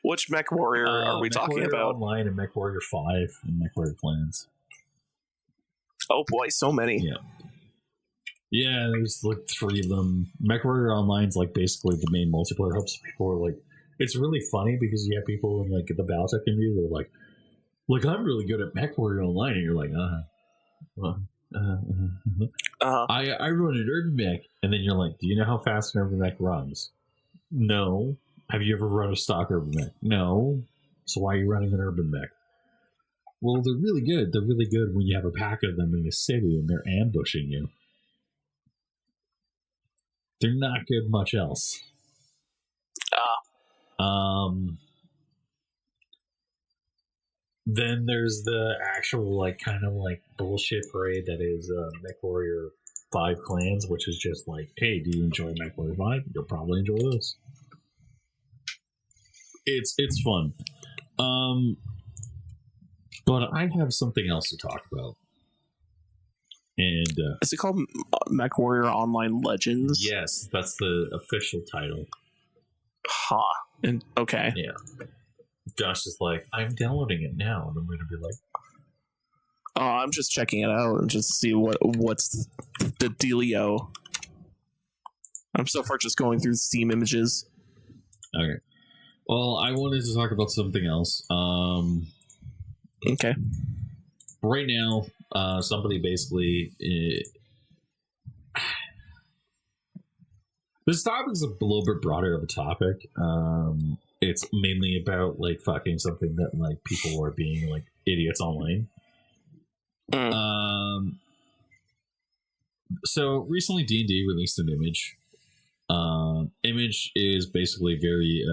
Which MechWarrior are we talking about? Online and MechWarrior 5 and MechWarrior Clans. Oh boy, so many. Yeah. Yeah, there's like 3 of them. MechWarrior Online's like basically the main multiplayer hub. So people are like, it's really funny because you have people in like the Battletech community. They're like, look, I'm really good at MechWarrior Online, and you're like, I run an Urban Mech, and then you're like, do you know how fast an Urban Mech runs? No. Have you ever run a stock Urban Mech? No. So why are you running an Urban Mech? Well, they're really good. They're really good when you have a pack of them in a city and they're ambushing you. They're not good much else. Then there's the actual like kind of like bullshit parade that is MechWarrior 5 clans, which is just like, hey, do you enjoy MechWarrior 5? You'll probably enjoy this. It's fun. But I have something else to talk about. And is it called MechWarrior Online Legends? Yes, that's the official title. And okay. Yeah. Josh is like, I'm downloading it now, and I'm going to be like, oh, I'm just checking it out and just see what's the dealio. I'm so far just going through Steam images. Okay. Well, I wanted to talk about something else. Okay. Right now, somebody basically... this topic is a little bit broader of a topic. It's mainly about, like, fucking something that, like, people are being, like, idiots online. So, recently D&D released an image. Image is basically very,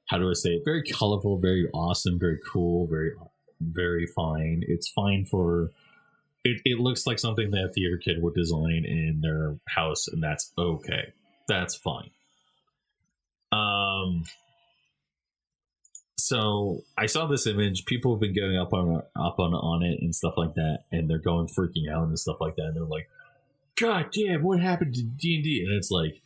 how do I say it? Very colorful, very awesome, very cool, very, very fine. It's fine for... It looks like something that a theater kid would design in their house, and that's okay. That's fine. So I saw this image. People have been going up on it and stuff like that, and they're going freaking out and stuff like that. And they're like, "God damn, what happened to D&D?" And it's like,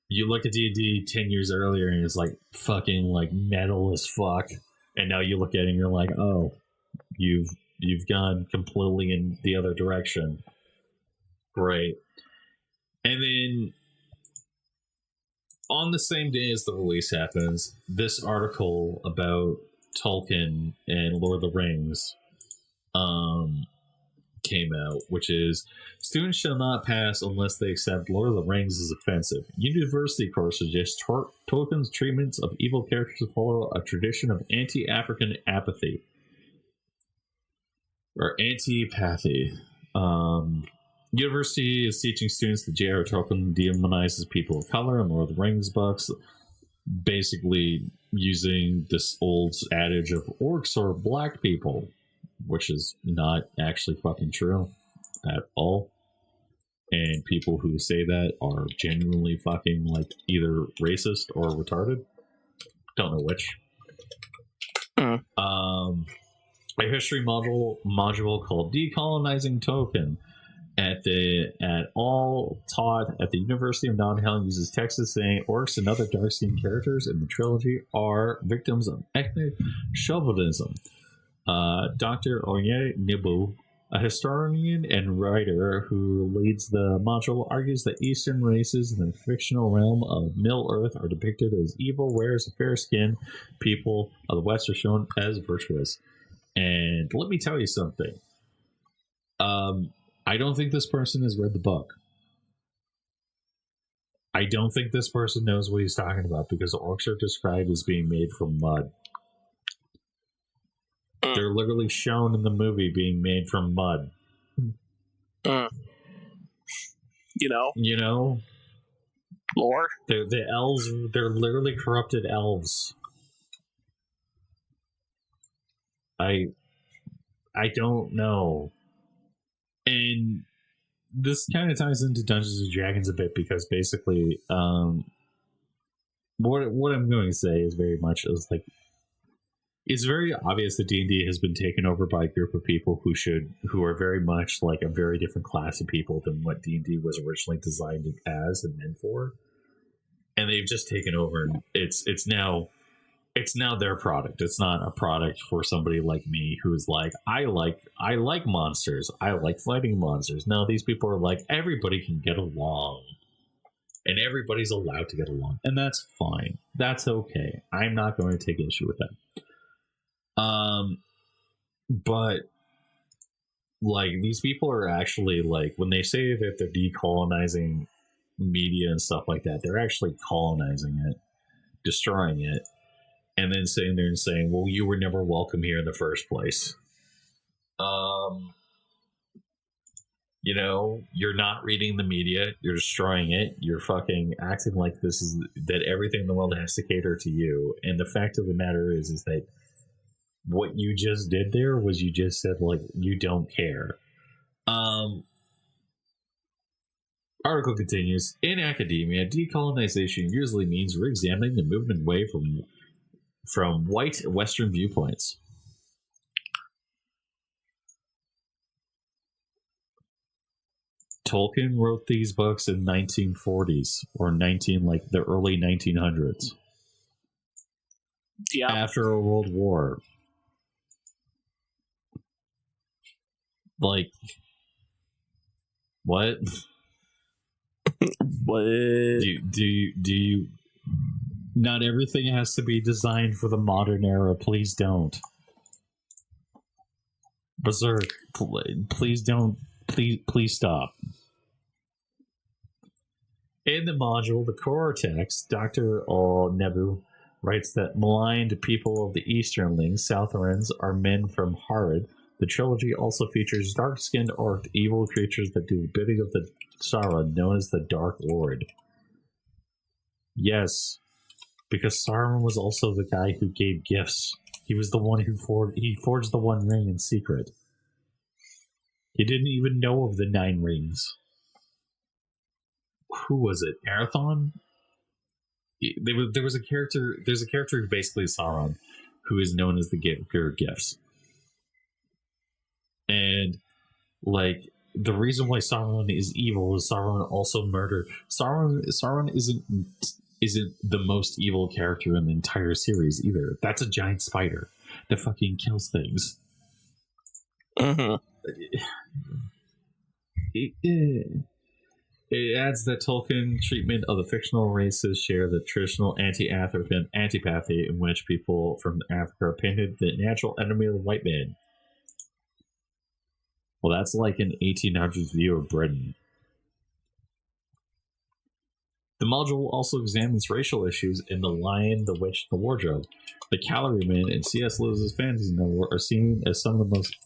you look at D&D 10 years earlier, and it's like fucking like metal as fuck. And now you look at it, and you're like, "Oh, you've gone completely in the other direction." Great. And then on the same day as the release happens, this article about Tolkien and Lord of the Rings came out, which is, students shall not pass unless they accept Lord of the Rings is offensive. University course suggests Tolkien's treatments of evil characters follow a tradition of anti-African apathy. Or antipathy. University is teaching students that J.R.R. Tolkien demonizes people of color in Lord of the Rings books, basically using this old adage of orcs are black people, which is not actually fucking true at all. And people who say that are genuinely fucking like either racist or retarded. Don't know which. A history module called Decolonizing Tolkien at all taught at the University of Nottingham uses Texas saying orcs and other dark-skinned characters in the trilogy are victims of ethnic chauvinism. Dr. Onye Nibu, a historian and writer who leads the module, argues that Eastern races in the fictional realm of Middle-earth are depicted as evil, whereas the fair-skinned people of the West are shown as virtuous. And let me tell you something. I don't think this person has read the book. I don't think this person knows what he's talking about, because the orcs are described as being made from mud. They're literally shown in the movie being made from mud. You know? Lore? The elves, they're literally corrupted elves. I don't know. And this kind of ties into Dungeons and Dragons a bit, because basically, what I'm going to say is very much is like, it's very obvious that D&D has been taken over by a group of people who are very much like a very different class of people than what D&D was originally designed as and meant for, and they've just taken over. And it's now their product. It's not a product for somebody like me who's like, I like monsters. I like fighting monsters. No, these people are like, everybody can get along. And everybody's allowed to get along. And that's fine. That's okay. I'm not going to take issue with that. But like, these people are actually like, when they say that they're decolonizing media and stuff like that, they're actually colonizing it, destroying it. And then sitting there and saying, well, you were never welcome here in the first place. You know, you're not reading the media. You're destroying it. You're fucking acting like this is that everything in the world has to cater to you. And the fact of the matter is that what you just did there was you just said, like, you don't care. Article continues, in academia, decolonization usually means re-examining the movement away from white Western viewpoints. Tolkien wrote these books in 1940s or the early 1900s. Yeah. After a world war. Like, what? What? Do you? Not everything has to be designed for the modern era. Please don't. Berserk, please don't. Please stop. In the module, the core text, Dr. Nebu writes that maligned people of the Easternlings, Southrons, are men from Harad. The trilogy also features dark-skinned orc, evil creatures that do the bidding of the Sauron, known as the Dark Lord. Yes, because Sauron was also the guy who gave gifts. He was the one who forged the One Ring in secret. He didn't even know of the 9 rings. Who was it? Arathon? There was a character. There's a character who basically is Sauron, who is known as the giver of gifts. And like the reason why Sauron is evil is Sauron also murdered. Sauron isn't the most evil character in the entire series either. That's a giant spider that fucking kills things. Mm-hmm. It adds that Tolkien treatment of the fictional races share the traditional anti-African antipathy in which people from Africa are painted the natural enemy of the white man. Well, that's like an 1800s view of Britain. The module also examines racial issues in The Lion, the Witch, and the Wardrobe. The Cavalryman and C.S. Lewis's fantasy novel are seen as some of the most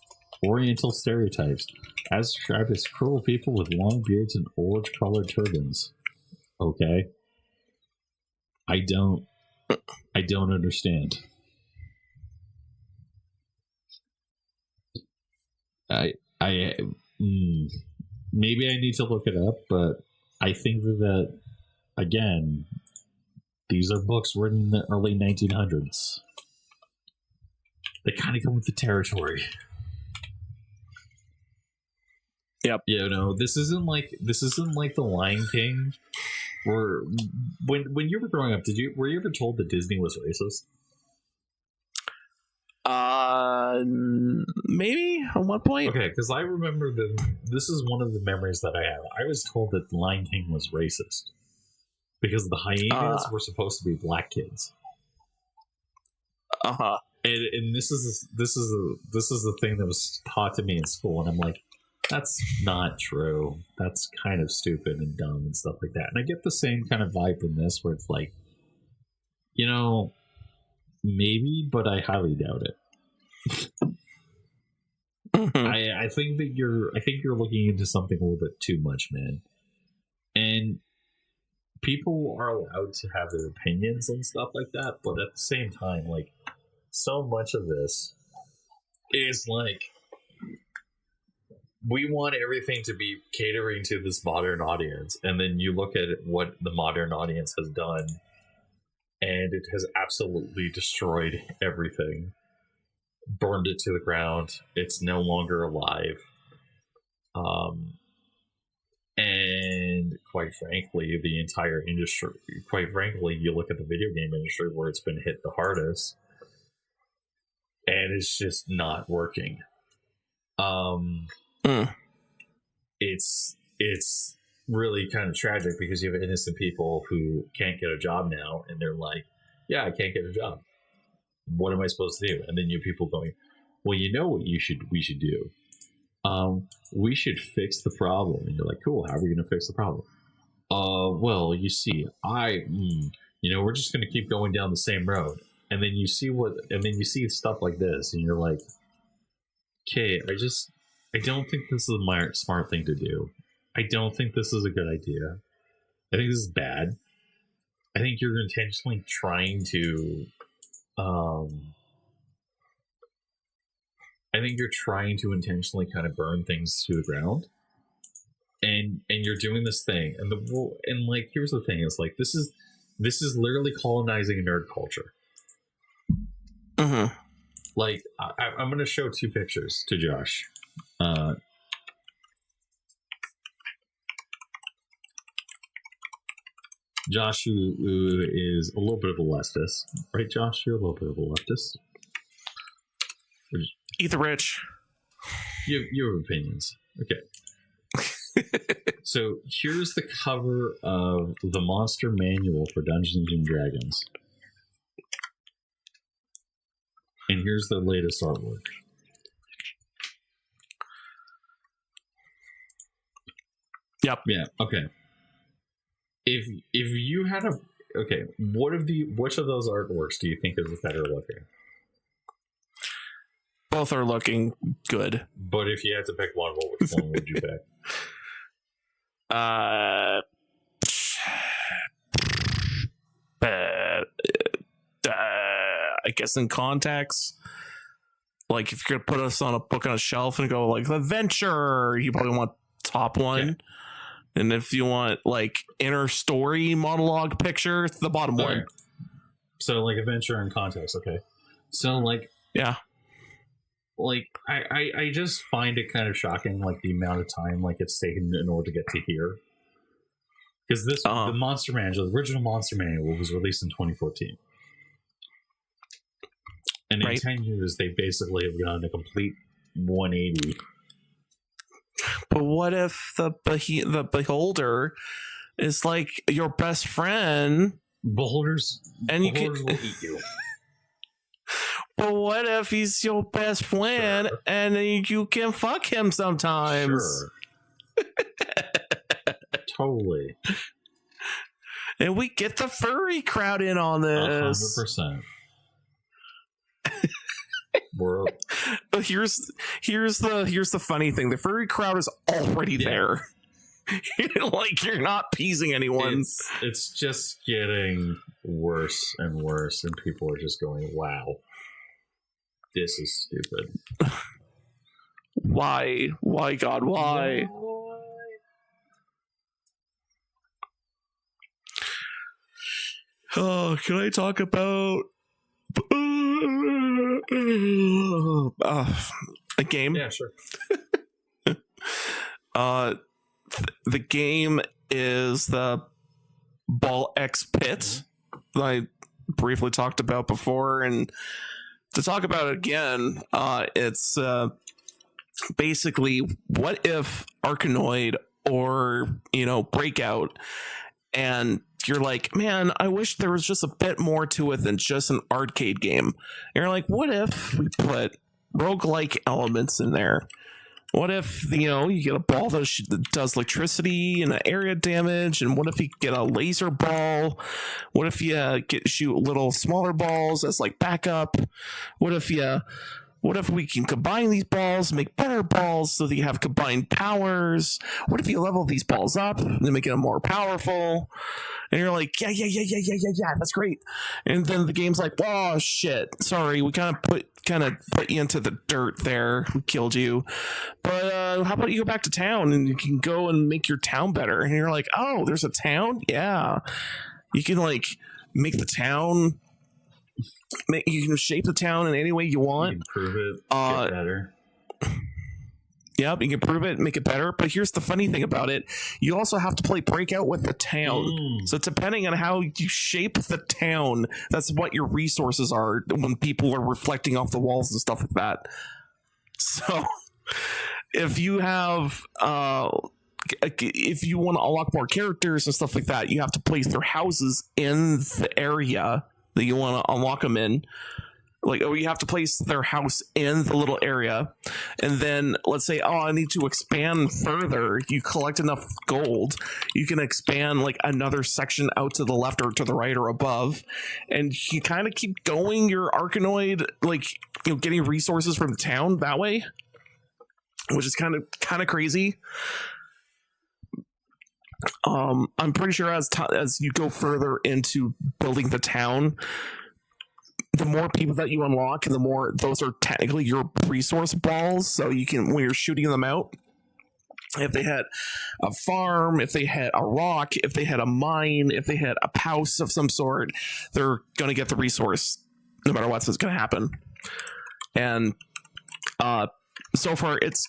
Oriental stereotypes, as described as cruel people with long beards and orange-colored turbans. Okay. I don't understand. Maybe I need to look it up, but I think that again, these are books written in the early 1900s. They kind of come with the territory. Yep. You know, this isn't like The Lion King, where when you were growing up, were you ever told that Disney was racist? Maybe at one point. Okay, because I remember this is one of the memories that I have. I was told that The Lion King was racist because the hyenas were supposed to be black kids. Uh-huh. And this is the thing that was taught to me in school, and I'm like, that's not true. That's kind of stupid and dumb and stuff like that. And I get the same kind of vibe from this, where it's like, you know, maybe, but I highly doubt it. Mm-hmm. I think you're looking into something a little bit too much, man. And people are allowed to have their opinions and stuff like that, but at the same time, like, so much of this is like, we want everything to be catering to this modern audience, and then you look at what the modern audience has done, and it has absolutely destroyed everything, burned it to the ground. It's no longer alive. And quite frankly, the entire industry, you look at the video game industry where it's been hit the hardest, and it's just not working. It's really kind of tragic because you have innocent people who can't get a job now, and they're like, yeah, I can't get a job. What am I supposed to do? And then you have people going, well, you know what we should do? We should fix the problem. And you're like, cool, how are we going to fix the problem? Well, you see, we're just going to keep going down the same road. And then you see stuff like this, and you're like, okay, I don't think this is a smart thing to do. I don't think this is a good idea. I think this is bad. I think you're intentionally trying to intentionally kind of burn things to the ground. and you're doing this thing, and like here's the thing: is like this is literally colonizing nerd culture. Mm-hmm. Like I'm going to show 2 pictures to Josh. Josh, who is a little bit of a leftist, right? Josh, you're a little bit of a leftist. Eat the rich. You have opinions, okay? So here's the cover of the Monster Manual for Dungeons and Dragons, and here's the latest artwork. Yep. Yeah. Okay. If you had which of those artworks do you think is better looking? Both are looking good. But if you had to pick one, which one would you pick? I guess in context, like if you're gonna put us on a book on a shelf and go like adventure, you probably want top one. Yeah. And if you want like inner story monologue picture, it's the bottom one. Right. So like adventure and context, okay. So like yeah. Like I just find it kind of shocking, like the amount of time like it's taken in order to get to here. Because the Monster Manual, the original Monster Manual, was released in 2014. And in 10 years, they basically have gone a complete 180. But what if the beholder is like your best friend? Beholders will eat you. But what if he's your best friend and you can fuck him sometimes? Sure. Totally. And we get the furry crowd in on this. 100%. But here's the funny thing: the furry crowd is already there. Like you're not appeasing anyone. It's just getting worse and worse, and people are just going, "Wow, this is stupid." Why, God, why? Oh, can I talk about a game? Yeah, sure. The game is the Ball X Pit that I briefly talked about before, and to talk about it again, it's basically what if Arkanoid or Breakout, and you're like, man, I wish there was just a bit more to it than just an arcade game. And you're like, what if we put roguelike elements in there? What if, you get a ball that does electricity and area damage? And what if you get a laser ball? What if you shoot little smaller balls as like backup? What if we can combine these balls, make better balls so that you have combined powers? What if you level these balls up and make them more powerful? And you're like, yeah, that's great. And then the game's like, oh shit, sorry, we kind of put you into the dirt there. We killed you. But how about you go back to town and you can go and make your town better? And you're like, oh, there's a town? Yeah. You can like make the town. You can shape the town in any way you want. You can improve it, get better. Yep, you can improve it, make it better. But here's the funny thing about it: you also have to play Breakout with the town. So depending on how you shape the town, that's what your resources are when people are reflecting off the walls and stuff like that. So if you have if you want to unlock more characters and stuff like that, you have to place their houses in the area that you want to unlock them in. Like, you have to place their house in the little area. And then let's say, I need to expand further. You collect enough gold. You can expand like another section out to the left or to the right or above. And you kind of keep going your Arkanoid, like, getting resources from the town that way, which is kind of crazy. I'm pretty sure as you go further into building the town, the more people that you unlock, and the more those are technically your resource balls. So you can, when you're shooting them out, If they had a farm, if they had a rock, if they had a mine, if they had a house of some sort, they're going to get the resource no matter what's going to happen. And so far, it's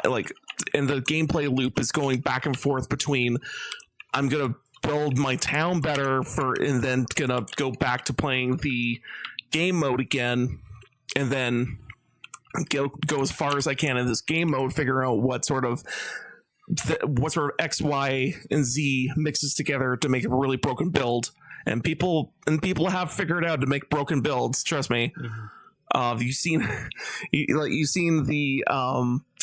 like, and the gameplay loop is going back and forth between I'm going to build my town better and then going to go back to playing the game mode again, and then go as far as I can in this game mode, figure out what sort of X, Y, and Z mixes together to make a really broken build. And people have figured out to make broken builds. Trust me. Mm-hmm. You've seen the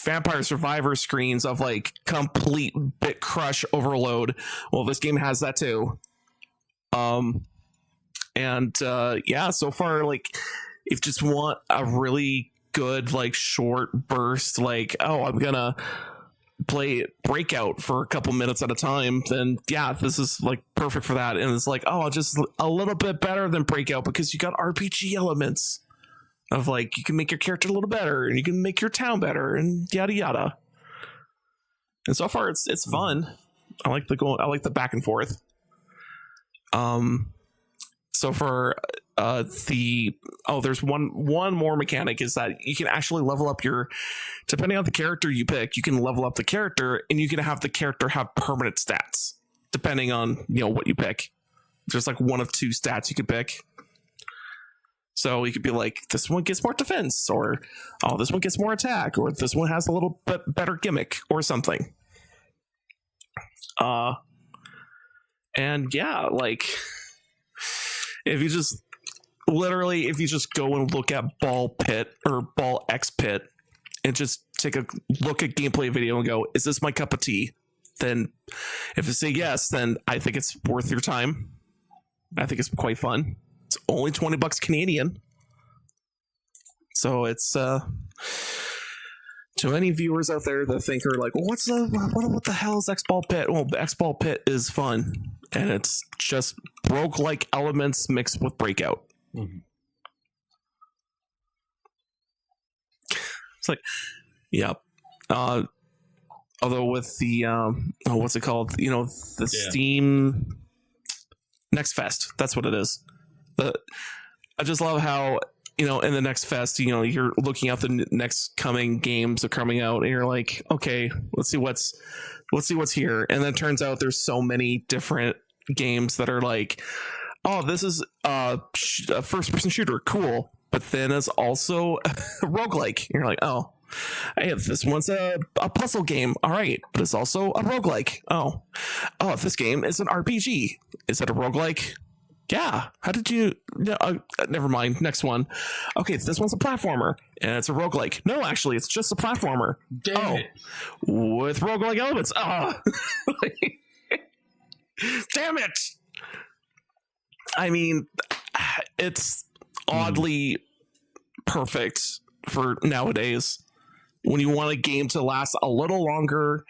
Vampire Survivor screens of like complete bit crush overload. Well, this game has that too. Yeah, so far, like, if you just want a really good like short burst, like, oh, I'm gonna play Breakout for a couple minutes at a time, then yeah, this is like perfect for that. And it's like, oh, just a little bit better than Breakout because you got RPG elements of like you can make your character a little better and you can make your town better and yada yada. And so far it's fun. I like the back and forth. So for there's one more mechanic is that you can actually level up depending on the character you pick, you can level up the character and you can have the character have permanent stats depending on, what you pick. There's like one of two stats you could pick. So you could be like, this one gets more defense, or this one gets more attack, or this one has a little bit better gimmick or something. And yeah, like if you just go and look at Ball Pit or Ball X Pit and just take a look at gameplay video and go, is this my cup of tea? Then if you say yes, then I think it's worth your time. I think it's quite fun. It's only $20 Canadian. So it's to any viewers out there that think are like, well, what the hell is X Ball Pit? Well, X Ball Pit is fun. And it's just roguelike elements mixed with Breakout. Mm-hmm. It's like, yeah. Although with the what's it called? Steam Next Fest. That's what it is. I just love how in the Next Fest, you're looking at the next coming games are coming out, and you're like, okay, let's see what's here. And then it turns out there's so many different games that are like, oh, this is a first-person shooter, cool, but then it's also a roguelike. You're like, oh, hey, this one's a puzzle game, all right, but it's also a roguelike. Oh, this game is an RPG. Is it a roguelike? Yeah. How did you? Never mind. Next one. Okay, this one's a platformer, and it's a roguelike. No, actually, it's just a platformer. Damn it. With roguelike elements. Damn it. I mean, it's oddly perfect for nowadays. When you want a game to last a little longer,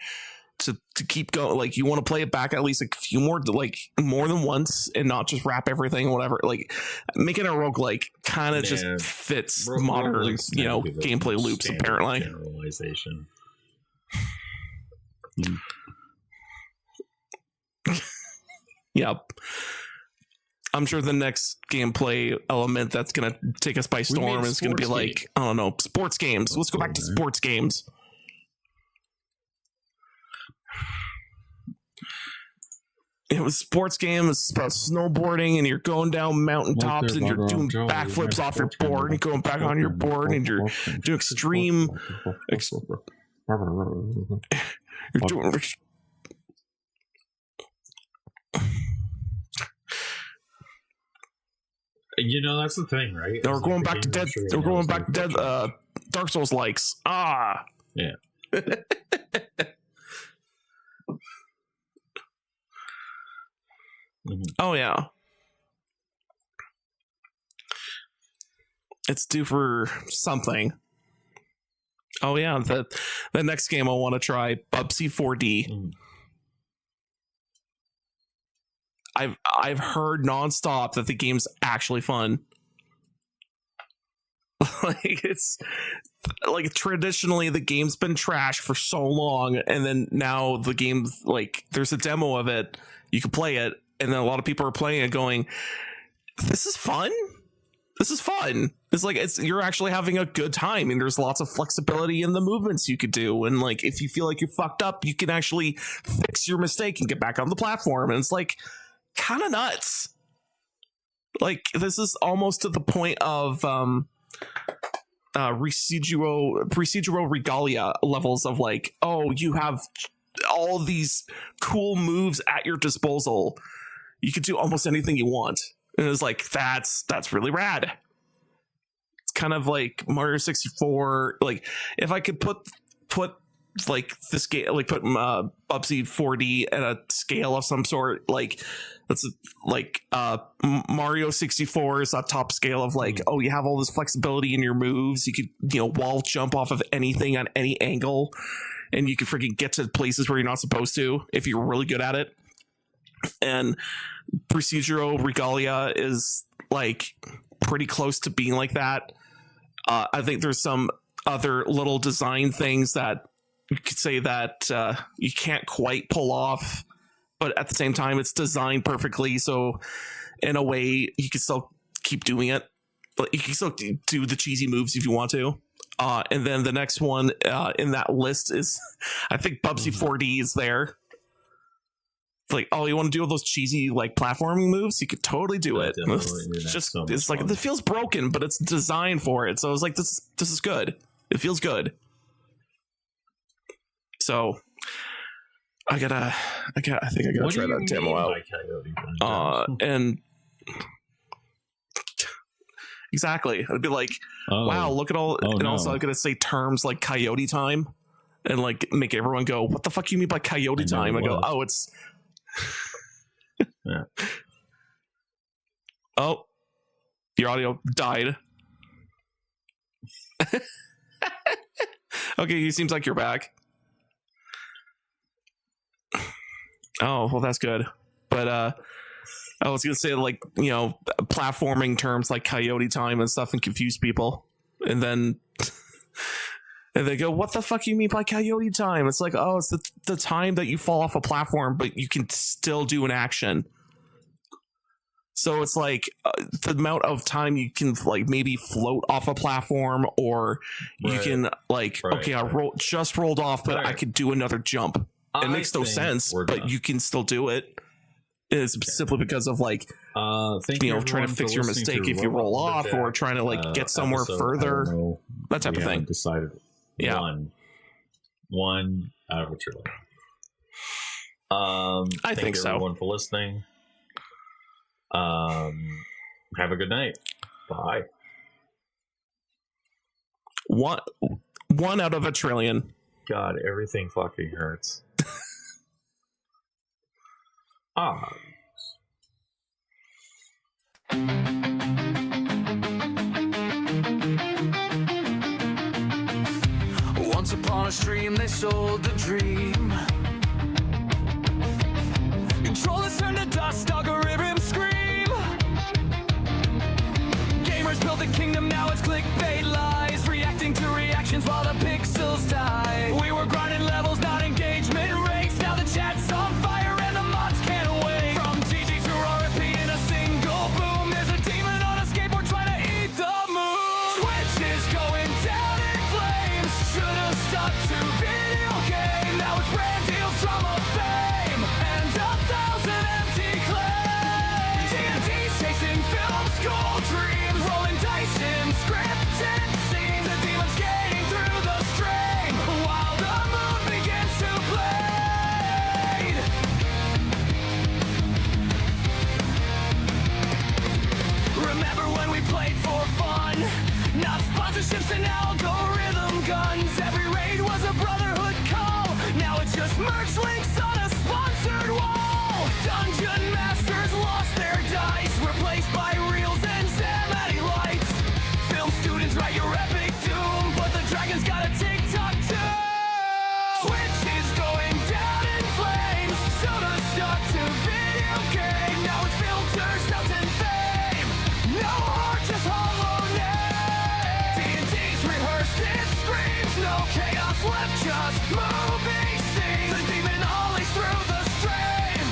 to keep going, like you want to play it back at least a few more, like more than once, and not just wrap everything, whatever. Like making a roguelike kind of just fits modern, gameplay loops. Apparently, generalization. Yep. I'm sure the next gameplay element that's going to take us by storm is going to be like, I don't know, sports games. Let's go back to sports games. It was sports game. It's about snowboarding, and you're going down mountaintops, and you're doing backflips off your board, and you're going back on your board, and you're doing extreme. You're doing. That's the thing, right? We're going back to dead. We're going back to dead. Dark Souls likes. Yeah. Mm-hmm. Oh yeah, it's due for something. Oh yeah, the next game I want to try, Bubsy 4D. Mm. I've heard nonstop that the game's actually fun. Like like traditionally the game's been trashed for so long, and then now the game's like there's a demo of it, you can play it, and then a lot of people are playing it going, this is fun. It's like you're actually having a good time, and there's lots of flexibility in the movements you could do, and like if you feel like you fucked up, you can actually fix your mistake and get back on the platform, and it's like kind of nuts. Like this is almost to the point of procedural regalia levels of like, oh, you have all these cool moves at your disposal, you could do almost anything you want. And it's like that's really rad. It's kind of like Mario 64. Like if I could put like this game, like put Bubsy 4D at a scale of some sort, like that's like Mario 64 is a top scale of like, oh, you have all this flexibility in your moves. You could, wall jump off of anything on any angle, and you can freaking get to places where you're not supposed to if you're really good at it. And procedural regalia is like pretty close to being like that. I think there's some other little design things that you could say that you can't quite pull off, but at the same time it's designed perfectly, so in a way you can still keep doing it, but you can still do the cheesy moves if you want to. And then the next one in that list is, I think Bubsy 4D is there. Like, oh, you want to do all those cheesy like platforming moves? You could totally do it. It's just so it's like fun. It feels broken, but it's designed for it. So I was like, this is good. It feels good. So I think I gotta try that demo out. And exactly, I'd be like, wow, look at all, and no. Also I'm gonna say terms like coyote time, and like make everyone go, what the fuck you mean by coyote time? I go, oh, it's. Yeah. Oh, your audio died. Okay, it seems like you're back. Oh, well, that's good. But I was gonna say, like, platforming terms like coyote time and stuff and confuse people, and then they go, what the fuck you mean by coyote time? It's like, oh, it's the time that you fall off a platform, but you can still do an action. So it's like the amount of time you can like maybe float off a platform, or you can like, okay, I rolled off, but I could do another jump. It makes no sense, but you can still do it. It's simply because of like, trying to fix your mistake if you roll off, or trying to like get somewhere further, that type of thing. Decided one out of a trilogy. I think so. Everyone for listening. Have a good night. Bye. One out of a trillion. God, everything fucking hurts. Once upon a stream, they sold the dream. Controllers turned to dust, algorithms scream. Gamers built a kingdom, now it's clickbait lies, reacting to reactions while the pixels die. We were grinding levels, not engagement rates. Now the chat's on fire and the mods can't wait. From GG to RP in a single boom, there's a demon on a skateboard trying to eat the moon. Twitch is going down in flames. Should've stuck to video game. Now it's brand deals, drama, fame, and 1,000 empty claims. D&D's chasing film school dreams, rolling dice in scripted scenes. The demon's skating through the stream while the moon begins to blade. Remember when we played for fun? Not sponsorships and algorithm guns. Every raid was a brotherhood call. Now it's just merch links on a sponsored wall. Dungeon masters lost their dice, replaced by reels and Zamati lights. Film students write your epic doom, but the dragon's got a TikTok too. Twitch is going down in flames. Soda stuck to video game. Now it's filters, stunts, and fame. No heart, just hollow name. D&D's rehearsed its moving scenes. The demon ollies through the stream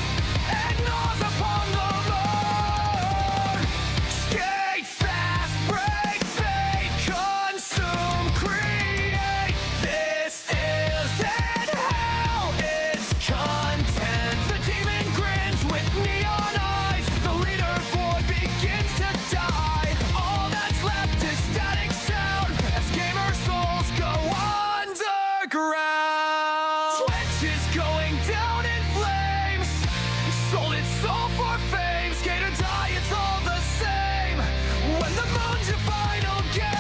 and gnaws upon the moon. Skate fast, break fate, consume, create. This isn't hell, it's content. The demon grins with neon eyes. The leaderboard begins to die. All that's left is static sound as gamer souls go underground. Twitch is going down in flames. Sold its soul for fame. Skate or die, it's all the same. When the moon's your final game.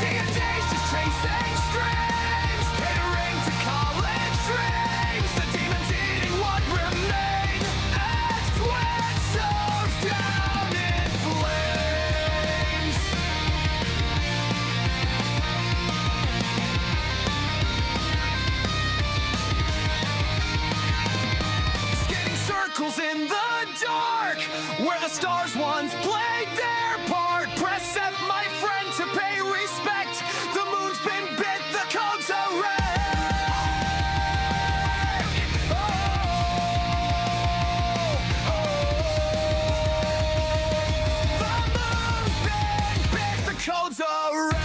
D&D's just chasing streams, catering to college dreams. The demon's eating what remains as Twitch soars down in flames. Skating circles in the dark, where the stars once played their part. Press F, my friend, to pay respect. The moon's been bit, the codes are red. Oh, oh, the moon's been bit, the codes are red.